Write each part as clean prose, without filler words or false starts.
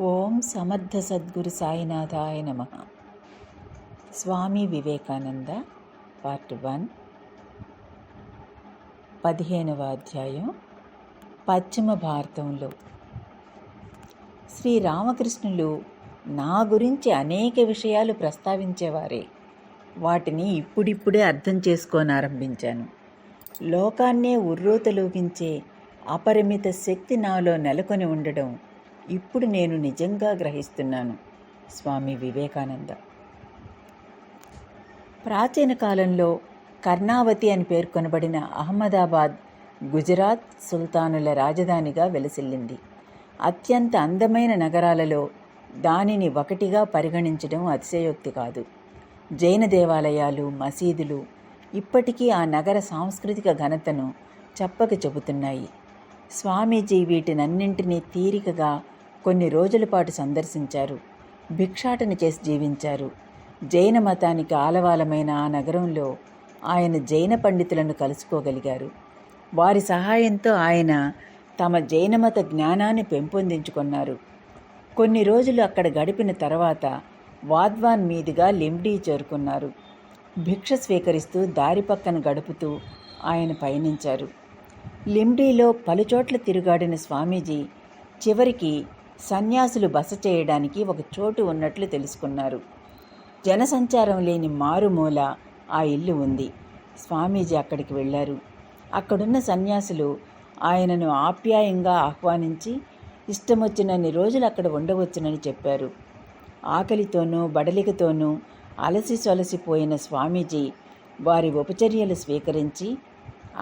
ఓం సమర్థ సద్గురు సాయినాథాయ నమః. స్వామి వివేకానంద పార్ట్ 1, 15వ అధ్యాయం. పశ్చిమ భారతంలో శ్రీరామకృష్ణులు నా గురించి అనేక విషయాలు ప్రస్తావించేవారే. వాటిని ఇప్పుడిప్పుడే అర్థం చేసుకోనారంభించాను. లోకాన్నే ఉర్రూతలూగించే అపరిమిత శక్తి నాలో నెలకొని ఉండడం ఇప్పుడు నేను నిజంగా గ్రహిస్తున్నాను. స్వామి వివేకానంద. ప్రాచీన కాలంలో కర్ణావతి అని పేర్కొనబడిన అహ్మదాబాద్ గుజరాత్ సుల్తానుల రాజధానిగా వెలసిల్లింది. అత్యంత అందమైన నగరాలలో దానిని ఒకటిగా పరిగణించడం అతిశయోక్తి కాదు. జైన దేవాలయాలు, మసీదులు ఇప్పటికీ ఆ నగర సాంస్కృతిక ఘనతను చెప్పక చెబుతున్నాయి. స్వామీజీ వీటినన్నింటినీ తీరికగా కొన్ని రోజుల పాటు సందర్శించారు. భిక్షాటన చేసి జీవించారు. జైన మతానికి ఆలవాలమైన ఆ నగరంలో ఆయన జైన పండితులను కలుసుకోగలిగారు. వారి సహాయంతో ఆయన తమ జైనమత జ్ఞానాన్ని పెంపొందించుకున్నారు. కొన్ని రోజులు అక్కడ గడిపిన తర్వాత వాద్వాన్ మీదుగా లింబ్డీ చేరుకున్నారు. భిక్ష స్వీకరిస్తూ దారి పక్కన గడుపుతూ ఆయన పయనించారు. లింబ్డీలో పలుచోట్ల తిరుగాడిన స్వామీజీ చివరికి సన్యాసులు బస చేయడానికి ఒక చోటు ఉన్నట్లు తెలుసుకున్నారు. జనసంచారం లేని మారుమూల ఆ ఇల్లు ఉంది. స్వామీజీ అక్కడికి వెళ్ళారు. అక్కడున్న సన్యాసులు ఆయనను ఆప్యాయంగా ఆహ్వానించి ఇష్టమొచ్చినన్ని రోజులు అక్కడ ఉండవచ్చునని చెప్పారు. ఆకలితోనూ బడలికతోనూ అలసి సొలసిపోయిన స్వామీజీ వారి ఉపచర్యలు స్వీకరించి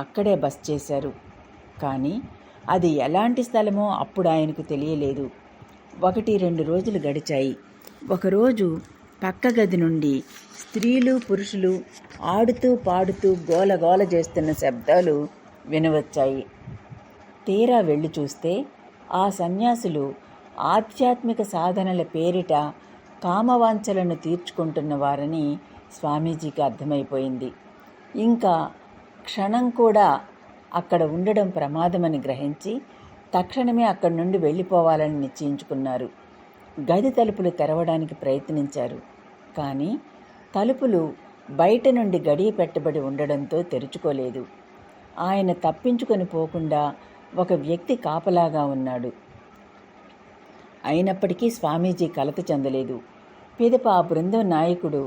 అక్కడే బస చేశారు. కానీ అది ఎలాంటి స్థలమో అప్పుడు ఆయనకు తెలియలేదు. 1-2 రోజులు గడిచాయి. ఒకరోజు పక్క గది నుండి స్త్రీలు పురుషులు ఆడుతూ పాడుతూ గోలగోల చేస్తున్న శబ్దాలు వినవచ్చాయి. తీరా వెళ్ళి చూస్తే ఆ సన్యాసులు ఆధ్యాత్మిక సాధనల పేరిట కామవాంఛలను తీర్చుకుంటున్న వారని స్వామీజీకి అర్థమైపోయింది. ఇంకా క్షణం కూడా అక్కడ ఉండడం ప్రమాదమని గ్రహించి తక్షణమే అక్కడి నుండి వెళ్ళిపోవాలని నిశ్చయించుకున్నారు. గది తలుపులు తెరవడానికి ప్రయత్నించారు. కానీ తలుపులు బయట నుండి గడియ పెట్టబడి ఉండడంతో తెరుచుకోలేదు. ఆయన తప్పించుకొని పోకుండా ఒక వ్యక్తి కాపలాగా ఉన్నాడు. అయినప్పటికీ స్వామీజీ కలత చెందలేదు. పిదప ఆ బృందం నాయకుడు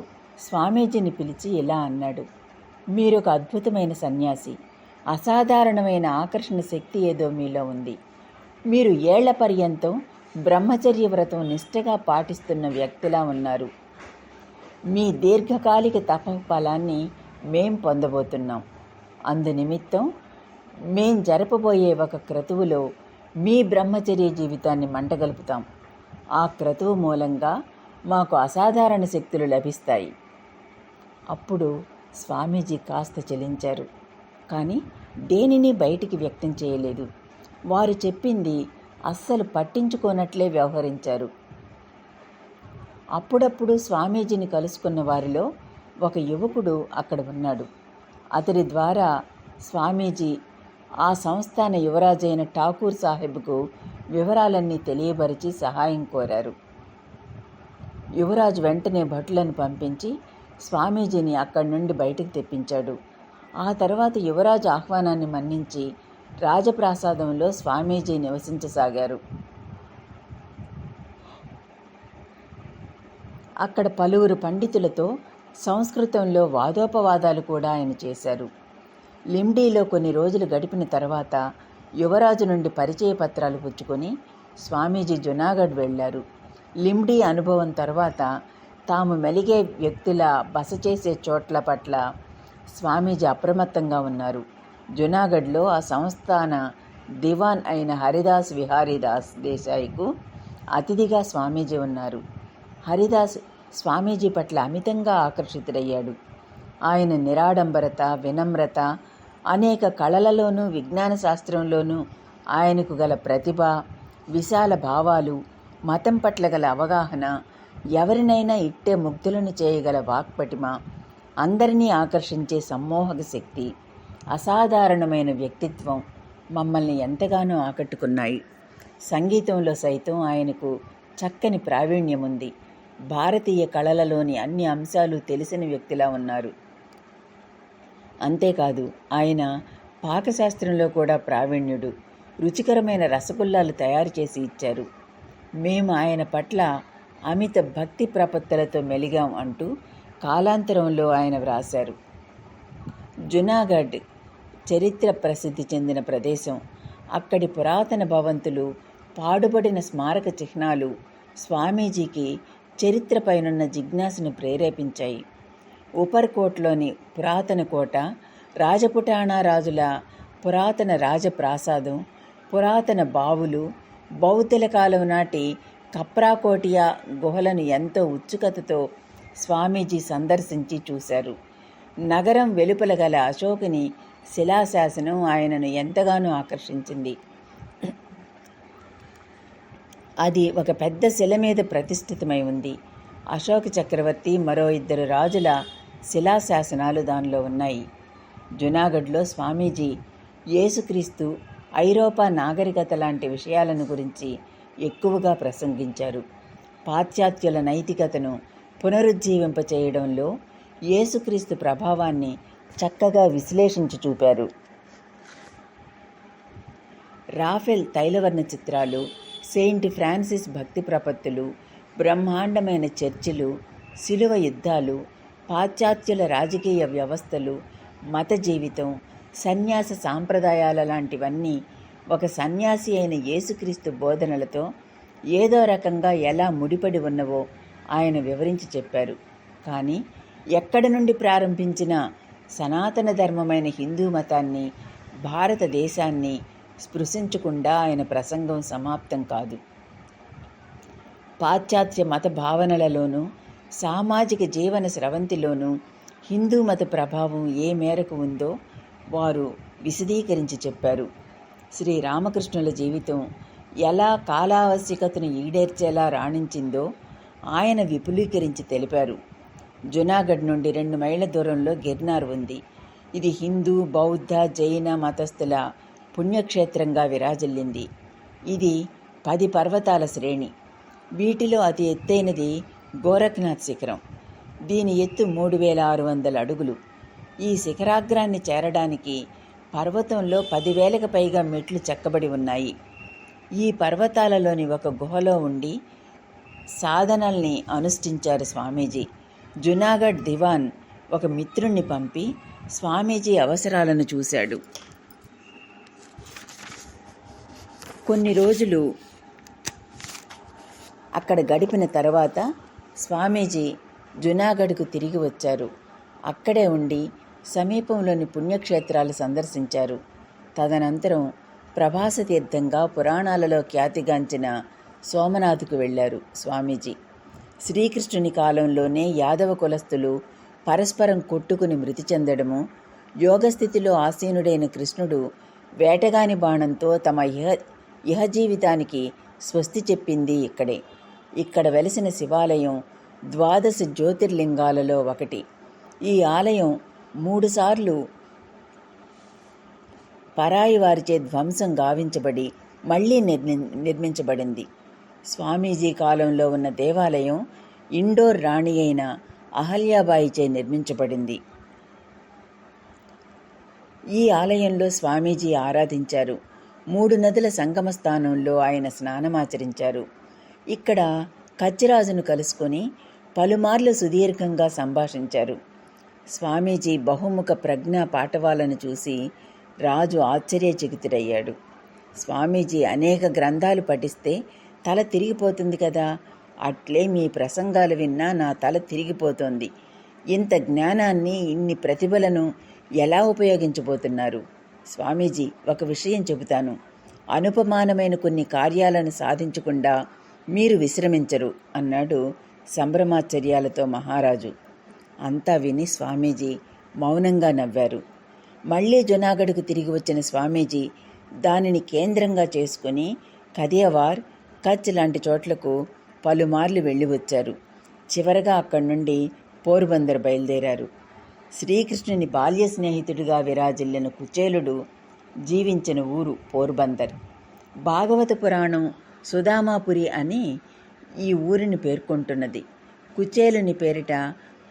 స్వామీజీని పిలిచి ఇలా అన్నాడు: మీరొక అద్భుతమైన సన్యాసి. అసాధారణమైన ఆకర్షణ శక్తి ఏదో మీలో ఉంది. మీరు ఏళ్ల పర్యంతం బ్రహ్మచర్య వ్రతం నిష్ఠగా పాటిస్తున్న వ్యక్తిలా ఉన్నారు. మీ దీర్ఘకాలిక తపఫలాన్ని మేం పొందబోతున్నాం. అందునిమిత్తం మేం జరపబోయే ఒక క్రతువులో మీ బ్రహ్మచర్య జీవితాన్ని మంటగలుపుతాం. ఆ క్రతువు మూలంగా మాకు అసాధారణ శక్తులు లభిస్తాయి. అప్పుడు స్వామీజీ కాస్త చలించారు. కానీ దేనిని బయటికి వ్యక్తం చేయలేదు. వారు చెప్పింది అస్సలు పట్టించుకోనట్లే వ్యవహరించారు. అప్పుడప్పుడు స్వామీజీని కలుసుకున్న వారిలో ఒక యువకుడు అక్కడ ఉన్నాడు. అతడి ద్వారా స్వామీజీ ఆ సంస్థాన యువరాజైన ఠాకూర్ సాహెబ్కు వివరాలన్నీ తెలియబరిచి సహాయం కోరారు. యువరాజు వెంటనే భటులను పంపించి స్వామీజీని అక్కడి నుండి బయటకు తెప్పించాడు. ఆ తర్వాత యువరాజు ఆహ్వానాన్ని మన్నించి రాజప్రాసాదంలో స్వామీజీ నివసించసాగారు. అక్కడ పలువురు పండితులతో సంస్కృతంలో వాదోపవాదాలు కూడా ఆయన చేశారు. లింబ్డీలో కొన్ని రోజులు గడిపిన తర్వాత యువరాజు నుండి పరిచయ పత్రాలు పుచ్చుకొని స్వామీజీ జునాగఢ్ వెళ్లారు. లింబ్డీ అనుభవం తర్వాత తాము మెలిగే వ్యక్తుల బస చేసే చోట్ల పట్ల స్వామీజీ అప్రమత్తంగా ఉన్నారు. జునాగఢ్లో ఆ సంస్థాన దివాన్ అయిన హరిదాస్ విహారీదాస్ దేశాయికు అతిథిగా స్వామీజీ ఉన్నారు. హరిదాస్ స్వామీజీ పట్ల అమితంగా ఆకర్షితుడయ్యాడు. ఆయన నిరాడంబరత, వినమ్రత, అనేక కళలలోనూ విజ్ఞాన శాస్త్రంలోనూ ఆయనకు గల ప్రతిభ, విశాల భావాలు, మతం పట్ల గల అవగాహన, ఎవరినైనా ఇట్టే ముగ్ధులను చేయగల వాక్పటిమ, అందరినీ ఆకర్షించే సమ్మోహక శక్తి, అసాధారణమైన వ్యక్తిత్వం మమ్మల్ని ఎంతగానో ఆకట్టుకున్నాయి. సంగీతంలో సైతం ఆయనకు చక్కని ప్రావీణ్యం ఉంది. భారతీయ కళలలోని అన్ని అంశాలు తెలిసిన వ్యక్తిలా ఉన్నారు. అంతేకాదు, ఆయన పాకశాస్త్రంలో కూడా ప్రావీణ్యుడు. రుచికరమైన రసగుల్లాలు తయారు చేసి ఇచ్చారు. మేము ఆయన పట్ల అమిత భక్తి ప్రపత్తులతో మెలిగాం అంటూ కాలాంతరంలో ఆయన వ్రాశారు. జునాగఢ్ చరిత్ర ప్రసిద్ధి చెందిన ప్రదేశం. అక్కడి పురాతన భవంతులు, పాడుబడిన స్మారక చిహ్నాలు స్వామీజీకి చరిత్రపైనున్న జిజ్ఞాసను ప్రేరేపించాయి. ఉపర్కోట్లోని పురాతన కోట, రాజపుటాణా రాజుల పురాతన రాజప్రాసాదం, పురాతన బావులు, బౌద్ధుల కాలం నాటి కప్రాకోటియా గుహలను ఎంతో ఉత్సుకతతో స్వామీజీ సందర్శించి చూశారు. నగరం వెలుపల గల అశోకుని శిలాశాసనం ఆయనను ఎంతగానో ఆకర్షించింది. అది ఒక పెద్ద శిల మీద ప్రతిష్ఠితమై ఉంది. అశోక చక్రవర్తి, మరో 2 రాజుల శిలాశాసనాలు దానిలో ఉన్నాయి. జునాగఢ్లో స్వామీజీ యేసుక్రీస్తు, ఐరోపా నాగరికత లాంటి విషయాలను గురించి ఎక్కువగా ప్రసంగించారు. పాశ్చాత్యుల నైతికతను పునరుజ్జీవింపచేయడంలో యేసుక్రీస్తు ప్రభావాన్ని చక్కగా విశ్లేషించి చూపారు. రాఫెల్ తైలవర్ణ చిత్రాలు, సెయింట్ ఫ్రాన్సిస్ భక్తి ప్రపత్తులు, బ్రహ్మాండమైన చర్చిలు, శిలువ యుద్ధాలు, పాశ్చాత్యుల రాజకీయ వ్యవస్థలు, మత జీవితం, సన్యాస సాంప్రదాయాల లాంటివన్నీ ఒక సన్యాసి అయిన యేసుక్రీస్తు బోధనలతో ఏదో రకంగా ఎలా ముడిపడి ఉన్నవో ఆయన వివరించి చెప్పారు. కానీ ఎక్కడి నుండి ప్రారంభించిన సనాతన ధర్మమైన హిందూ మతాన్ని, భారతదేశాన్ని స్పృశించకుండా ఆయన ప్రసంగం సమాప్తం కాదు. పాశ్చాత్య మత భావనలలోనూ సామాజిక జీవన స్రవంతిలోనూ హిందూ మత ప్రభావం ఏ మేరకు ఉందో వారు విశదీకరించి చెప్పారు. శ్రీరామకృష్ణుల జీవితం ఎలా కాలావశ్యకతను ఈడేర్చేలా రాణించిందో ఆయన విపులీకరించి తెలిపారు. జునాగఢ్ నుండి 2 మైళ్ళ దూరంలో గిర్నార్ ఉంది. ఇది హిందూ, బౌద్ధ, జైన మతస్థుల పుణ్యక్షేత్రంగా విరాజిల్లింది. ఇది 10 పర్వతాల శ్రేణి. వీటిలో అతి ఎత్తైనది గోరఖ్నాథ్ శిఖరం. దీని ఎత్తు 3600 అడుగులు. ఈ శిఖరాగ్రాన్ని చేరడానికి పర్వతంలో 10,000కు పైగా మెట్లు చెక్కబడి ఉన్నాయి. ఈ పర్వతాలలోని ఒక గుహలో ఉండి సాధనల్ని అనుష్ఠించారు స్వామీజీ. జునాగఢ్ దివాన్ ఒక మిత్రుణ్ణి పంపి స్వామీజీ అవసరాలను చూశాడు. కొన్ని రోజులు అక్కడ గడిపిన తర్వాత స్వామీజీ జునాగఢ్కు తిరిగి వచ్చారు. అక్కడే ఉండి సమీపంలోని పుణ్యక్షేత్రాలు సందర్శించారు. తదనంతరం ప్రభాస తీర్థంగా పురాణాలలో ఖ్యాతిగాంచిన సోమనాథ్కు వెళ్ళారు స్వామీజీ. శ్రీకృష్ణుని కాలంలోనే యాదవ కులస్తులు పరస్పరం కొట్టుకుని మృతి చెందడము, యోగస్థితిలో ఆసీనుడైన కృష్ణుడు వేటగాని బాణంతో తమ ఇహజీవితానికి స్వస్తి చెప్పింది ఇక్కడే. ఇక్కడ వెలిసిన శివాలయం 12 జ్యోతిర్లింగాలలో ఒకటి. ఈ ఆలయం 3 సార్లు పరాయి వారిచే ధ్వంసం గావించబడి మళ్లీ నిర్మించబడింది. స్వామీజీ కాలంలో ఉన్న దేవాలయం ఇండోర్ రాణి అయిన అహల్యాబాయిచే నిర్మించబడింది. ఈ ఆలయంలో స్వామీజీ ఆరాధించారు. 3 నదుల సంగమ స్థానంలో ఆయన స్నానమాచరించారు. ఇక్కడ కచ్చిరాజును కలుసుకొని పలుమార్లు సుదీర్ఘంగా సంభాషించారు. స్వామీజీ బహుముఖ ప్రజ్ఞా పాటవాలను చూసి రాజు ఆశ్చర్యచకితుడయ్యాడు. స్వామీజీ అనేక గ్రంథాలు పఠిస్తే తల తిరిగిపోతుంది కదా, అట్లే మీ ప్రసంగాలు విన్నా నా తల తిరిగిపోతోంది. ఇంత జ్ఞానాన్ని, ఇన్ని ప్రతిభలను ఎలా ఉపయోగించబోతున్నారు? స్వామీజీ, ఒక విషయం చెబుతాను. అనుపమానమైన కొన్ని కార్యాలను సాధించకుండా మీరు విశ్రమించరు అన్నాడు సంభ్రమాశ్చర్యాలతో మహారాజు. అంతా విని స్వామీజీ మౌనంగా నవ్వారు. మళ్లీ జునాగఢ్కు తిరిగి వచ్చిన స్వామీజీ దానిని కేంద్రంగా చేసుకుని కదియవార్, కచ్ లాంటి చోట్లకు పలుమార్లు వెళ్ళి వచ్చారు. చివరగా అక్కడి నుండి పోర్బందర్ బయలుదేరారు. శ్రీకృష్ణుని బాల్య స్నేహితుడిగా విరాజిల్లిన కుచేలుడు జీవించిన ఊరు పోర్బందర్. భాగవత పురాణం సుధామాపురి అని ఈ ఊరిని పేర్కొంటున్నది. కుచేలుని పేరిట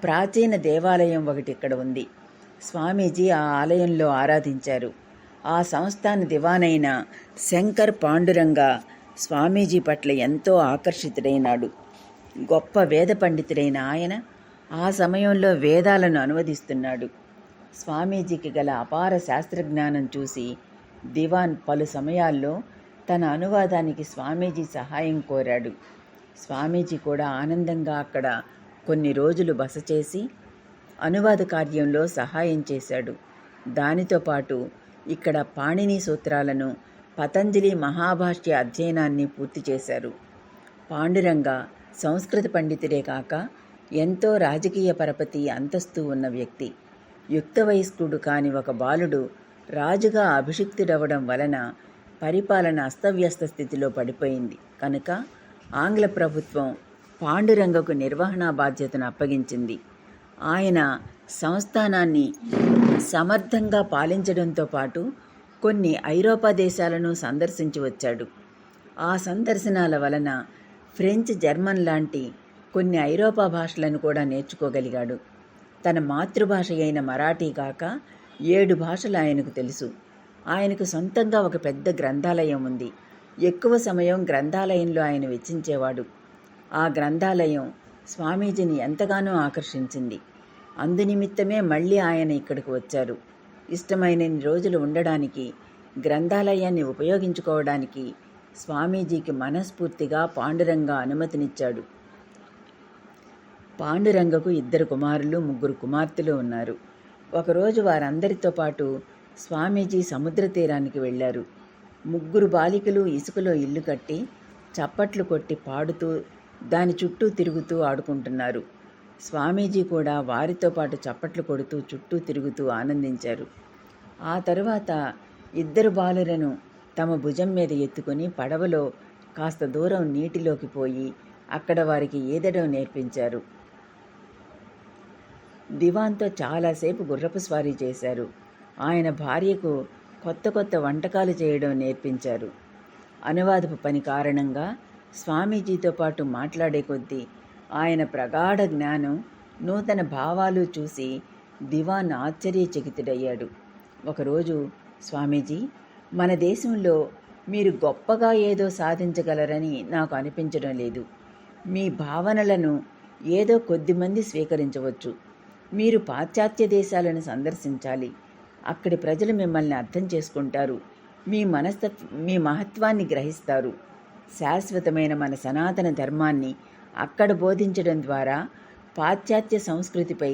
ప్రాచీన దేవాలయం ఒకటి ఇక్కడ ఉంది. స్వామీజీ ఆ ఆలయంలో ఆరాధించారు. ఆ సంస్థాన దివానైన శంకర్ పాండురంగ స్వామీజీ పట్ల ఎంతో ఆకర్షితుడైనాడు. గొప్ప వేద పండితుడైన ఆయన ఆ సమయంలో వేదాలను అనువదిస్తున్నాడు. స్వామీజీకి గల అపార శాస్త్రజ్ఞానం చూసి దివాన్ పలు సమయాల్లో తన అనువాదానికి స్వామీజీ సహాయం కోరాడు. స్వామీజీ కూడా ఆనందంగా అక్కడ కొన్ని రోజులు బస చేసి అనువాద కార్యంలో సహాయం చేశాడు. దానితో పాటు ఇక్కడ పాణిని సూత్రాలను, పతంజలి మహాభాష్య అధ్యయనాన్ని పూర్తి చేశారు. పాండురంగ సంస్కృత పండితుడే కాక ఎంతో రాజకీయ పరపతి అంతస్తు ఉన్న వ్యక్తి. యుక్త వయస్కుడు కాని ఒక బాలుడు రాజుగా అభిషిక్తుడవడం వలన పరిపాలన అస్తవ్యస్త స్థితిలో పడిపోయింది. కనుక ఆంగ్ల ప్రభుత్వం పాండురంగకు నిర్వహణా బాధ్యతను అప్పగించింది. ఆయన సంస్థానాన్ని సమర్థంగా పాలించడంతో పాటు కొన్ని ఐరోపా దేశాలను సందర్శించి వచ్చాడు. ఆ సందర్శనాల వలన ఫ్రెంచ్, జర్మన్ లాంటి కొన్ని ఐరోపా భాషలను కూడా నేర్చుకోగలిగాడు. తన మాతృభాష అయిన మరాఠీ కాక 7 భాషలు ఆయనకు తెలుసు. ఆయనకు సొంతంగా ఒక పెద్ద గ్రంథాలయం ఉంది. ఎక్కువ సమయం గ్రంథాలయంలో ఆయన వెచ్చించేవాడు. ఆ గ్రంథాలయం స్వామీజీని ఎంతగానో ఆకర్షించింది. అందునిమిత్తమే మళ్ళీ ఆయన ఇక్కడికి వచ్చారు. ఇష్టమైనన్ని రోజులు ఉండడానికి, గ్రంథాలయాన్ని ఉపయోగించుకోవడానికి స్వామీజీకి మనస్ఫూర్తిగా పాండురంగ అనుమతినిచ్చాడు. పాండురంగకు 2 కుమారులు, 3 కుమార్తెలు ఉన్నారు. ఒకరోజు వారందరితో పాటు స్వామీజీ సముద్ర తీరానికి వెళ్ళారు. 3 బాలికలు ఇసుకలో ఇల్లు కట్టి, చప్పట్లు కొట్టి పాడుతూ దాని చుట్టూ తిరుగుతూ ఆడుకుంటున్నారు. స్వామీజీ కూడా వారితో పాటు చప్పట్లు కొడుతూ చుట్టూ తిరుగుతూ ఆనందించారు. ఆ తరువాత 2 బాలులను తమ భుజం మీద ఎత్తుకుని పడవలో కాస్త దూరం నీటిలోకి పోయి అక్కడ వారికి ఈదడం నేర్పించారు. దివాన్తో చాలాసేపు గుర్రపు స్వారీ చేశారు. ఆయన భార్యకు కొత్త కొత్త వంటకాలు చేయడం నేర్పించారు. అనువాదపు పని కారణంగా స్వామీజీతో పాటు మాట్లాడే కొద్దీ ఆయన ప్రగాఢ జ్ఞానం, నూతన భావాలు చూసి దివాన్ ఆశ్చర్యచకితుడయ్యాడు. ఒకరోజు, స్వామీజీ, మన దేశంలో మీరు గొప్పగా ఏదో సాధించగలరని నాకు అనిపించడం లేదు. మీ భావనలను ఏదో కొద్దిమంది స్వీకరించవచ్చు. మీరు పాశ్చాత్య దేశాలను సందర్శించాలి. అక్కడి ప్రజలు మిమ్మల్ని అర్థం చేసుకుంటారు. మీ మహత్వాన్ని గ్రహిస్తారు. శాశ్వతమైన మన సనాతన ధర్మాన్ని అక్కడ బోధించడం ద్వారా పాశ్చాత్య సంస్కృతిపై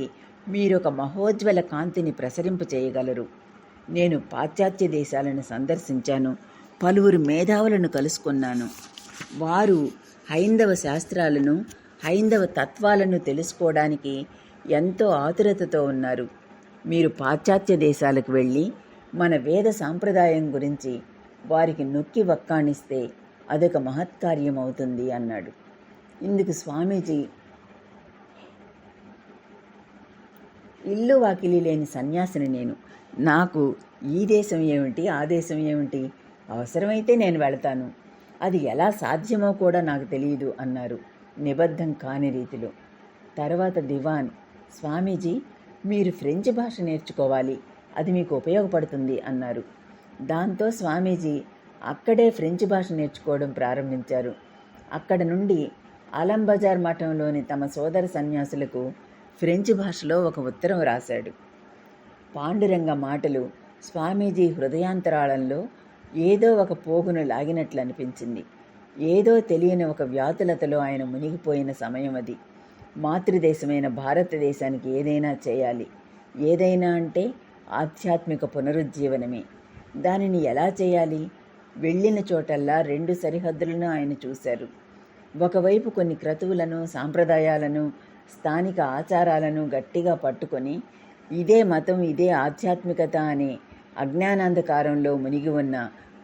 మీరొక మహోజ్వల కాంతిని ప్రసరింప చేయగలరు. నేను పాశ్చాత్య దేశాలను సందర్శించాను. పలువురు మేధావులను కలుసుకున్నాను. వారు హైందవ శాస్త్రాలను, హైందవ తత్వాలను తెలుసుకోవడానికి ఎంతో ఆతురతతో ఉన్నారు. మీరు పాశ్చాత్య దేశాలకు వెళ్ళి మన వేద సాంప్రదాయం గురించి వారికి నొక్కి వక్కాణిస్తే అదొక మహత్కార్యం అవుతుంది అన్నాడు. ఇందుకు స్వామీజీ, ఇల్లు వాకిలి లేని సన్యాసిని నేను. నాకు ఈ దేశం ఏమిటి, ఆ దేశం ఏమిటి? అవసరమైతే నేను వెళతాను. అది ఎలా సాధ్యమో కూడా నాకు తెలియదు అన్నారు నిబద్ధం కాని రీతిలో. తర్వాత దివాన్, స్వామీజీ, మీరు ఫ్రెంచ్ భాష నేర్చుకోవాలి, అది మీకు ఉపయోగపడుతుంది అన్నారు. దాంతో స్వామీజీ అక్కడే ఫ్రెంచ్ భాష నేర్చుకోవడం ప్రారంభించారు. అక్కడ నుండి ఆలం బజార్ మఠంలోని తమ సోదర సన్యాసులకు ఫ్రెంచ్ భాషలో ఒక ఉత్తరం రాశాడు. పాండురంగ మాటలు స్వామీజీ హృదయాంతరాళంలో ఏదో ఒక పోగును లాగినట్లు అనిపించింది. ఏదో తెలియని ఒక వ్యాతులతలో ఆయన మునిగిపోయిన సమయం అది. మాతృదేశమైన భారతదేశానికి ఏదైనా చేయాలి. ఏదైనా అంటే ఆధ్యాత్మిక పునరుజ్జీవనమే. దానిని ఎలా చేయాలి? వెళ్ళిన చోటల్లా 2 సరిహద్దులను ఆయన చూశారు. ఒకవైపు కొన్ని క్రతువులను, సాంప్రదాయాలను, స్థానిక ఆచారాలను గట్టిగా పట్టుకొని ఇదే మతం, ఇదే ఆధ్యాత్మికత అనే అజ్ఞానాంధకారంలో మునిగి ఉన్న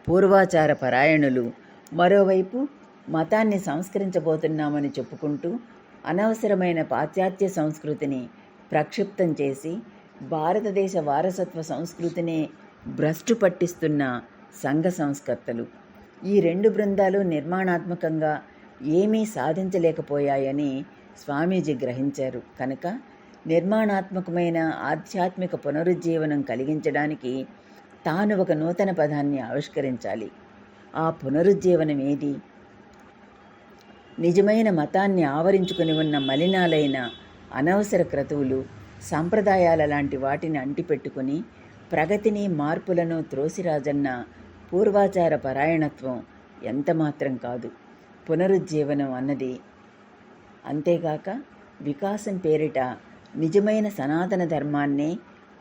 పూర్వాచార పరాయణులు, మరోవైపు మతాన్ని సంస్కరించబోతున్నామని చెప్పుకుంటూ అనవసరమైన పాశ్చాత్య సంస్కృతిని ప్రక్షిప్తం చేసి భారతదేశ వారసత్వ సంస్కృతినే భ్రష్టు పట్టిస్తున్న సంఘ సంస్కర్తలు. ఈ 2 బృందాలు నిర్మాణాత్మకంగా ఏమీ సాధించలేకపోయాయని స్వామీజీ గ్రహించారు. కనుక నిర్మాణాత్మకమైన ఆధ్యాత్మిక పునరుజ్జీవనం కలిగించడానికి తాను ఒక నూతన పదాన్ని ఆవిష్కరించాలి. ఆ పునరుజ్జీవనం ఏది? నిజమైన మతాన్ని ఆవరించుకుని ఉన్న మలినాలైన అనవసర క్రతువులు, సంప్రదాయాల లాంటి వాటిని అంటిపెట్టుకుని ప్రగతిని, మార్పులను త్రోసిరాజన్న పూర్వాచార పరాయణత్వం ఎంతమాత్రం కాదు. పునరుజ్జీవనం అన్నది అంతేగాక వికాసం పేరిట నిజమైన సనాతన ధర్మాన్నే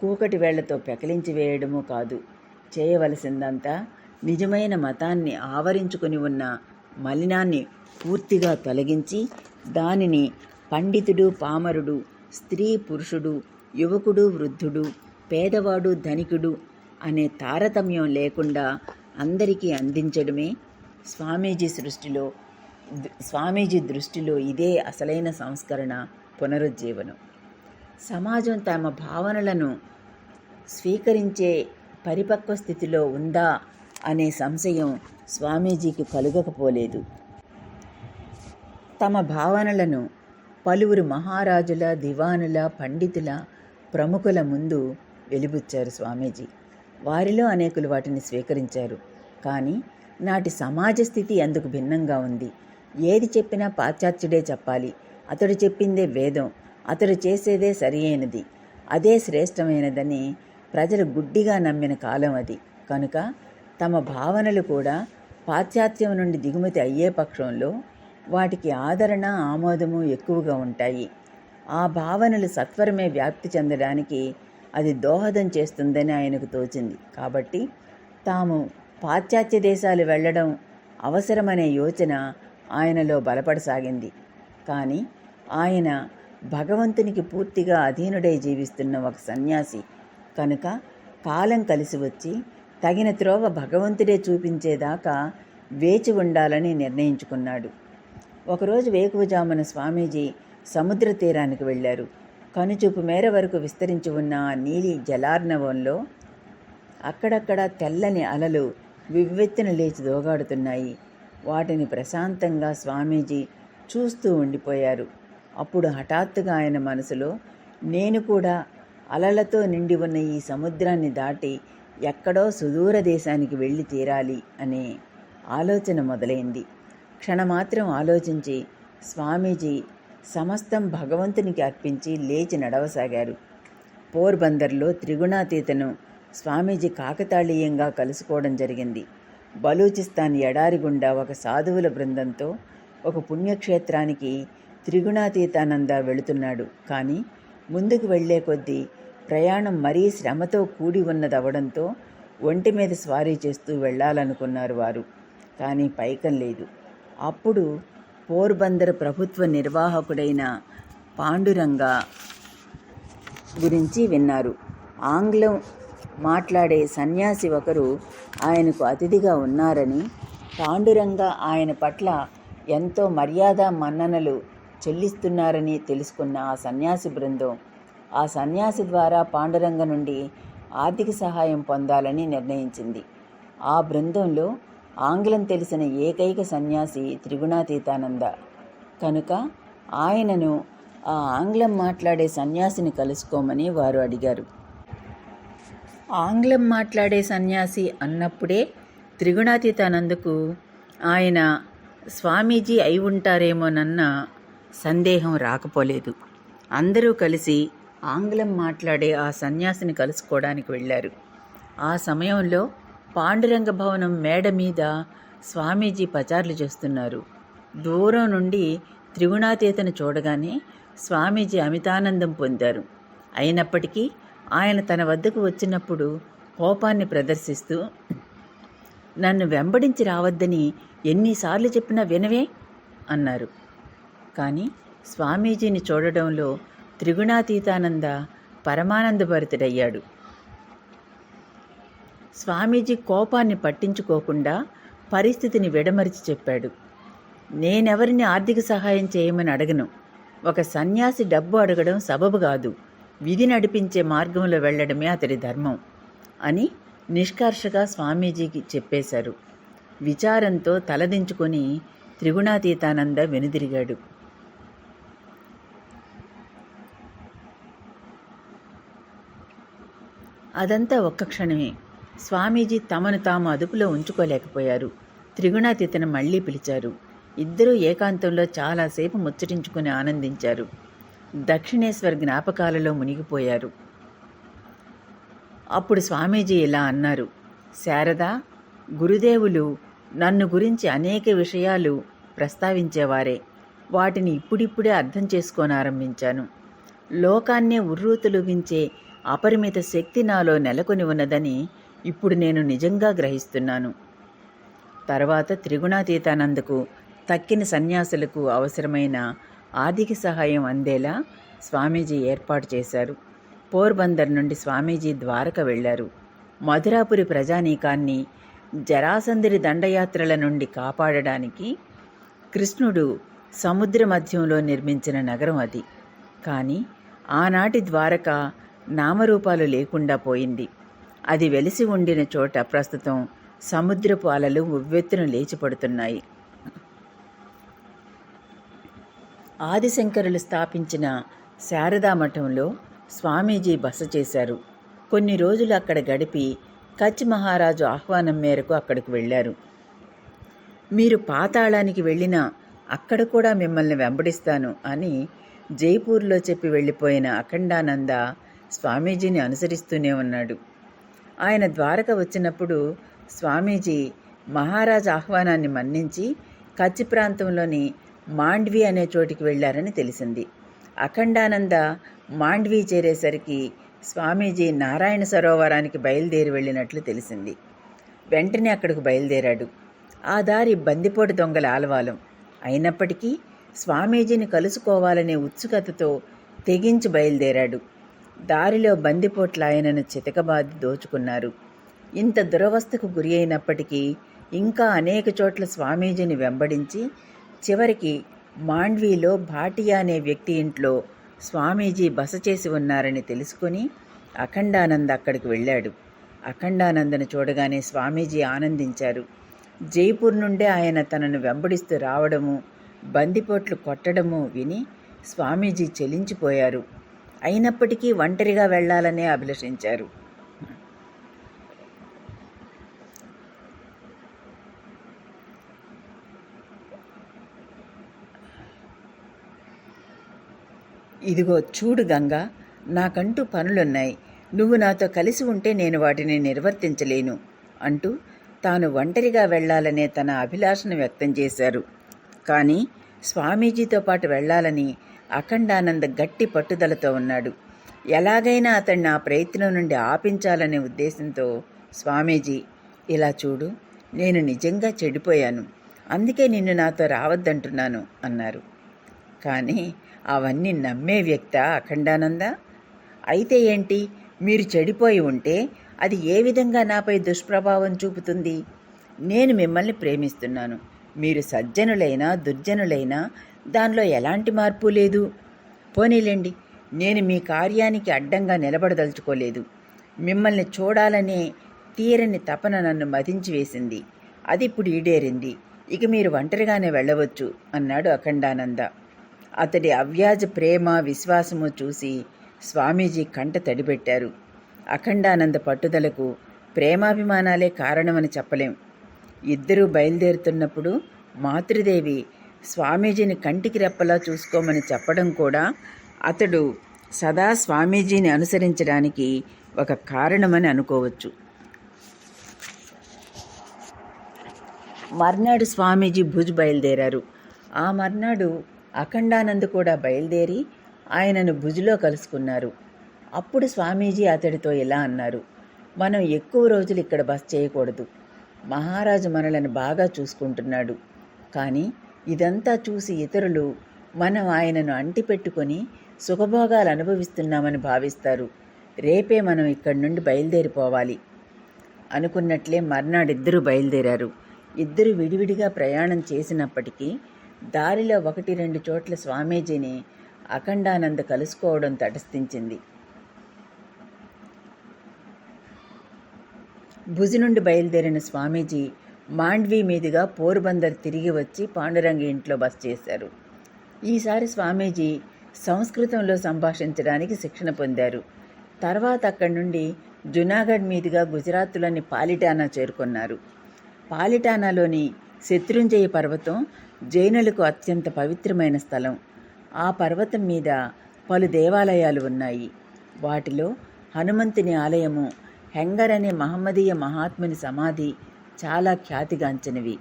కూకటి వేళ్లతో పెకలించి వేయడము కాదు. చేయవలసిందంతా నిజమైన మతాన్ని ఆవరించుకుని ఉన్న మలినాన్ని పూర్తిగా తొలగించి దానిని పండితుడు, పామరుడు, స్త్రీ, పురుషుడు, యువకుడు, వృద్ధుడు, పేదవాడు, ధనికుడు అనే తారతమ్యం లేకుండా అందరికీ అందించడమే స్వామీజీ దృష్టిలో ఇదే అసలైన సంస్కరణ, పునరుజ్జీవనం. సమాజం తమ భావనలను స్వీకరించే పరిపక్వ స్థితిలో ఉందా అనే సంశయం స్వామీజీకి కలుగకపోలేదు. తమ భావనలను పలువురు మహారాజుల, దివానుల, పండితుల, ప్రముఖుల ముందు వెలిబుచ్చారు స్వామీజీ. వారిలో అనేకులు వాటిని స్వీకరించారు. కానీ నాటి సమాజ స్థితి అందుకు భిన్నంగా ఉంది. ఏది చెప్పినా పాశ్చాత్యుడే చెప్పాలి, అతడు చెప్పిందే వేదం, అతడు చేసేదే సరియైనది, అదే శ్రేష్టమైనదని ప్రజలు గుడ్డిగా నమ్మిన కాలం అది. కనుక తమ భావనలు కూడా పాశ్చాత్యం నుండి దిగుమతి అయ్యే పక్షంలో వాటికి ఆదరణ, ఆమోదము ఎక్కువగా ఉంటాయి. ఆ భావనలు సత్వరమే వ్యాప్తి చెందడానికి అది దోహదం చేస్తుందని ఆయనకు తోచింది. కాబట్టి తాము పాశ్చాత్య దేశాలు వెళ్ళడం అవసరమనే యోచన ఆయనలో బలపడసాగింది. కానీ ఆయన భగవంతునికి పూర్తిగా అధీనుడై జీవిస్తున్న ఒక సన్యాసి కనుక కాలం కలిసి వచ్చి తగిన త్రోవ భగవంతుడే చూపించేదాకా వేచి ఉండాలని నిర్ణయించుకున్నాడు. ఒకరోజు వేకువజామున స్వామీజీ సముద్ర తీరానికి వెళ్ళారు. కనుచూపు మేర వరకు విస్తరించి ఉన్న ఆ నీలి జలార్ణవంలో అక్కడక్కడ తెల్లని అలలు వివ్వెత్తున లేచి దోగాడుతున్నాయి. వాటిని ప్రశాంతంగా స్వామీజీ చూస్తూ ఉండిపోయారు. అప్పుడు హఠాత్తుగా ఆయన మనసులో, నేను కూడా అలలతో నిండి ఉన్న ఈ సముద్రాన్ని దాటి ఎక్కడో సుదూర దేశానికి వెళ్ళి తీరాలి అనే ఆలోచన మొదలైంది. క్షణమాత్రం ఆలోచించి స్వామీజీ సమస్తం భగవంతునికి అర్పించి లేచి నడవసాగారు. పోర్బందర్లో త్రిగుణాతీతను స్వామీజీ కాకతాళీయంగా కలుసుకోవడం జరిగింది. బలూచిస్తాన్ ఎడారి గుండా ఒక సాధువుల బృందంతో ఒక పుణ్యక్షేత్రానికి త్రిగుణాతీతానంద వెళుతున్నాడు. కానీ ముందుకు వెళ్లే కొద్దీ ప్రయాణం మరీ శ్రమతో కూడి ఉన్నదవడంతో ఒంటి మీద స్వారీ చేస్తూ వెళ్లాలనుకున్నారు వారు. కానీ పైకం లేదు. అప్పుడు పోర్బందర్ ప్రభుత్వ నిర్వాహకుడైన పాండురంగ గురించి విన్నారు. ఆంగ్లం మాట్లాడే సన్యాసి ఒకరు ఆయనకు అతిథిగా ఉన్నారని, పాండురంగ ఆయన పట్ల ఎంతో మర్యాద మన్ననలు చెల్లిస్తున్నారని తెలుసుకున్న ఆ సన్యాసి బృందం ఆ సన్యాసి ద్వారా పాండురంగ నుండి ఆర్థిక సహాయం పొందాలని నిర్ణయించింది. ఆ బృందంలో ఆంగ్లం తెలిసిన ఏకైక సన్యాసి త్రిగుణాతీతానంద కనుక ఆయనను ఆ ఆంగ్లం మాట్లాడే సన్యాసిని కలుసుకోమని వారు అడిగారు. ఆంగ్లం మాట్లాడే సన్యాసి అన్నప్పుడే త్రిగుణాతీతానందకు ఆయన స్వామీజీ అయి ఉంటారేమోనన్న సందేహం రాకపోలేదు. అందరూ కలిసి ఆంగ్లం మాట్లాడే ఆ సన్యాసిని కలుసుకోవడానికి వెళ్ళారు. ఆ సమయంలో పాండురంగ భవనం మేడ మీద స్వామీజీ పచార్లు చేస్తున్నారు. దూరం నుండి త్రిగుణాతీతను చూడగానే స్వామీజీ అమితానందం పొందారు. అయినప్పటికీ ఆయన తన వద్దకు వచ్చినప్పుడు కోపాన్ని ప్రదర్శిస్తూ, నన్ను వెంబడించి రావద్దని ఎన్నిసార్లు చెప్పినా వినవే అన్నారు. కానీ స్వామీజీని చూడడంలో త్రిగుణాతీతానంద పరమానందభరితుడయ్యాడు. స్వామీజీ కోపాన్ని పట్టించుకోకుండా పరిస్థితిని విడమరిచి చెప్పాడు, నేనెవరిని ఆర్థిక సహాయం చేయమని అడగను. ఒక సన్యాసి డబ్బు అడగడం సబబు కాదు, విధి నడిపించే మార్గంలో వెళ్ళడమే అతడి ధర్మం అని నిష్కర్షగా స్వామీజీకి చెప్పేశారు. విచారంతో తలదించుకొని త్రిగుణాతీతానంద వెనుదిరిగాడు. అదంతా ఒక్క క్షణమే. స్వామీజీ తమను తాము అదుపులో ఉంచుకోలేకపోయారు. త్రిగుణాతీతను మళ్లీ పిలిచారు. ఇద్దరూ ఏకాంతంలో చాలాసేపు ముచ్చటించుకుని ఆనందించారు. దక్షిణేశ్వర్ జ్ఞాపకాలలో మునిగిపోయారు. అప్పుడు స్వామీజీ ఇలా అన్నారు: శారదా, గురుదేవులు నన్ను గురించి అనేక విషయాలు ప్రస్తావించేవారే. వాటిని ఇప్పుడిప్పుడే అర్థం చేసుకోనారంభించాను. లోకాన్నే ఉర్రూతలుగించే అపరిమిత శక్తి నాలో నెలకొని ఉన్నదని ఇప్పుడు నేను నిజంగా గ్రహిస్తున్నాను. తర్వాత త్రిగుణాతీతానందకు తక్కిన సన్యాసులకు అవసరమైన ఆర్థిక సహాయం అందేలా స్వామీజీ ఏర్పాటు చేశారు. పోర్బందర్ నుండి స్వామీజీ ద్వారక వెళ్లారు. మధురాపురి ప్రజానీకాన్ని జరాసంధుడి దండయాత్రల నుండి కాపాడడానికి కృష్ణుడు సముద్ర మధ్యంలో నిర్మించిన నగరం అది. కానీ ఆనాటి ద్వారక నామరూపాలు లేకుండా పోయింది. అది వెలిసి ఉండిన చోట ప్రస్తుతం సముద్రపు అలలు ఉవ్వెత్తున లేచిపడుతున్నాయి. ఆదిశంకరులు స్థాపించిన శారదా మఠంలో స్వామీజీ బస చేశారు. కొన్ని రోజులు అక్కడ గడిపి కచ్ మహారాజు ఆహ్వానం మేరకు అక్కడికి వెళ్ళారు. మీరు పాతాళానికి వెళ్ళినా అక్కడ కూడా మిమ్మల్ని వెంబడిస్తాను అని జైపూర్లో చెప్పి వెళ్ళిపోయిన అఖండానంద స్వామీజీని అనుసరిస్తూనే ఉన్నాడు. ఆయన ద్వారక వచ్చినప్పుడు స్వామీజీ మహారాజ్ ఆహ్వానాన్ని మన్నించి కచ్ ప్రాంతంలోని మాండ్వి అనే చోటికి వెళ్లారని తెలిసింది. అఖండానంద మాండ్వి చేరేసరికి స్వామీజీ నారాయణ సరోవరానికి బయలుదేరి వెళ్ళినట్లు తెలిసింది. వెంటనే అక్కడికి బయలుదేరాడు. ఆ దారి బందిపోటు దొంగల ఆలవాలం అయినప్పటికీ స్వామీజీని కలుసుకోవాలనే ఉత్సుకతతో తెగించి బయలుదేరాడు. దారిలో బందిపోట్ల ఆయనను చితకబాది దోచుకున్నారు. ఇంత దురవస్థకు గురి అయినప్పటికీ ఇంకా అనేక చోట్ల స్వామీజీని వెంబడించి చివరికి మాండ్వీలో భాటియా అనే వ్యక్తి ఇంట్లో స్వామీజీ బస చేసి ఉన్నారని తెలుసుకుని అఖండానంద అక్కడికి వెళ్ళాడు. అఖండానందను చూడగానే స్వామీజీ ఆనందించారు. జైపూర్ నుండే ఆయన తనను వెంబడిస్తూ రావడము, బందిపోట్లు కొట్టడము విని స్వామీజీ చెలించిపోయారు. అయినప్పటికీ ఒంటరిగా వెళ్లాలనే అభిలషించారు. ఇదిగో చూడు గంగా, నాకంటూ పనులున్నాయి. నువ్వు నాతో కలిసి ఉంటే నేను వాటిని నిర్వర్తించలేను అంటూ తాను ఒంటరిగా వెళ్లాలనే తన అభిలాషను వ్యక్తం చేశారు. కానీ స్వామీజీతో పాటు వెళ్లాలని అఖండానంద గట్టి పట్టుదలతో ఉన్నాడు. ఎలాగైనా అతన్ని ఆ ప్రయత్నం నుండి ఆపించాలనే ఉద్దేశంతో స్వామీజీ, ఇలా చూడు, నేను నిజంగా చెడిపోయాను, అందుకే నిన్ను నాతో రావద్దంటున్నాను అన్నారు. కానీ అవన్నీ నమ్మే వ్యక్త అఖండానంద? అయితే ఏంటి, మీరు చెడిపోయి ఉంటే అది ఏ విధంగా నాపై దుష్ప్రభావం చూపుతుంది? నేను మిమ్మల్ని ప్రేమిస్తున్నాను. మీరు సజ్జనులైనా దుర్జనులైనా దానిలో ఎలాంటి మార్పు లేదు. పోనీలేండి, నేను మీ కార్యానికి అడ్డంగా నిలబడదలుచుకోలేదు. మిమ్మల్ని చూడాలనే తీరని తపన నన్ను మదించి వేసింది. అది ఇప్పుడు ఈడేరింది. ఇక మీరు ఒంటరిగానే వెళ్ళవచ్చు అన్నాడు అఖండానంద. అతడి అవ్యాజ ప్రేమ విశ్వాసము చూసి స్వామీజీ కంట తడిపెట్టారు. అఖండానంద పట్టుదలకు ప్రేమాభిమానాలే కారణమని చెప్పలేం. ఇద్దరూ బయలుదేరుతున్నప్పుడు మాతృదేవి స్వామీజీని కంటికి రెప్పలా చూసుకోమని చెప్పడం కూడా అతడు సదా స్వామీజీని అనుసరించడానికి ఒక కారణమని అనుకోవచ్చు. మర్నాడు స్వామీజీ భుజ్ బయలుదేరారు. ఆ మర్నాడు అఖండానంద్ కూడా బయలుదేరి ఆయనను భుజ్లో కలుసుకున్నారు. అప్పుడు స్వామీజీ అతడితో ఇలా అన్నారు: మనం ఎక్కువ రోజులు ఇక్కడ బస చేయకూడదు. మహారాజు మనలను బాగా చూసుకుంటున్నాడు. కానీ ఇదంతా చూసి ఇతరులు మనం ఆయనను అంటిపెట్టుకొని సుఖభోగాలు అనుభవిస్తున్నామని భావిస్తారు. రేపే మనం ఇక్కడి నుండి బయలుదేరిపోవాలి. అనుకున్నట్లే మర్నాడిద్దరూ బయలుదేరారు. ఇద్దరు విడివిడిగా ప్రయాణం చేసినప్పటికీ దారిలో 1-2 చోట్ల స్వామీజీని అఖండానంద కలుసుకోవడం తటస్థించింది. భుజ్ నుండి బయలుదేరిన స్వామీజీ మాండ్వీ మీదుగా పోర్బందర్ తిరిగి వచ్చి పాండురంగ ఇంట్లో బస చేశారు. ఈసారి స్వామీజీ సంస్కృతంలో సంభాషించడానికి శిక్షణ పొందారు. తర్వాత అక్కడి నుండి జునాగఢ్ మీదుగా గుజరాత్లోని పాలిటానా చేరుకున్నారు. పాలిటానాలోని శత్రుంజయ పర్వతం జైనులకు అత్యంత పవిత్రమైన స్థలం. ఆ పర్వతం మీద పలు దేవాలయాలు ఉన్నాయి. వాటిలో హనుమంతుని ఆలయము, హెంగర్ అనే మహమ్మదీయ మహాత్ముని సమాధి చాలా ఖ్యాతిగాంచినవి.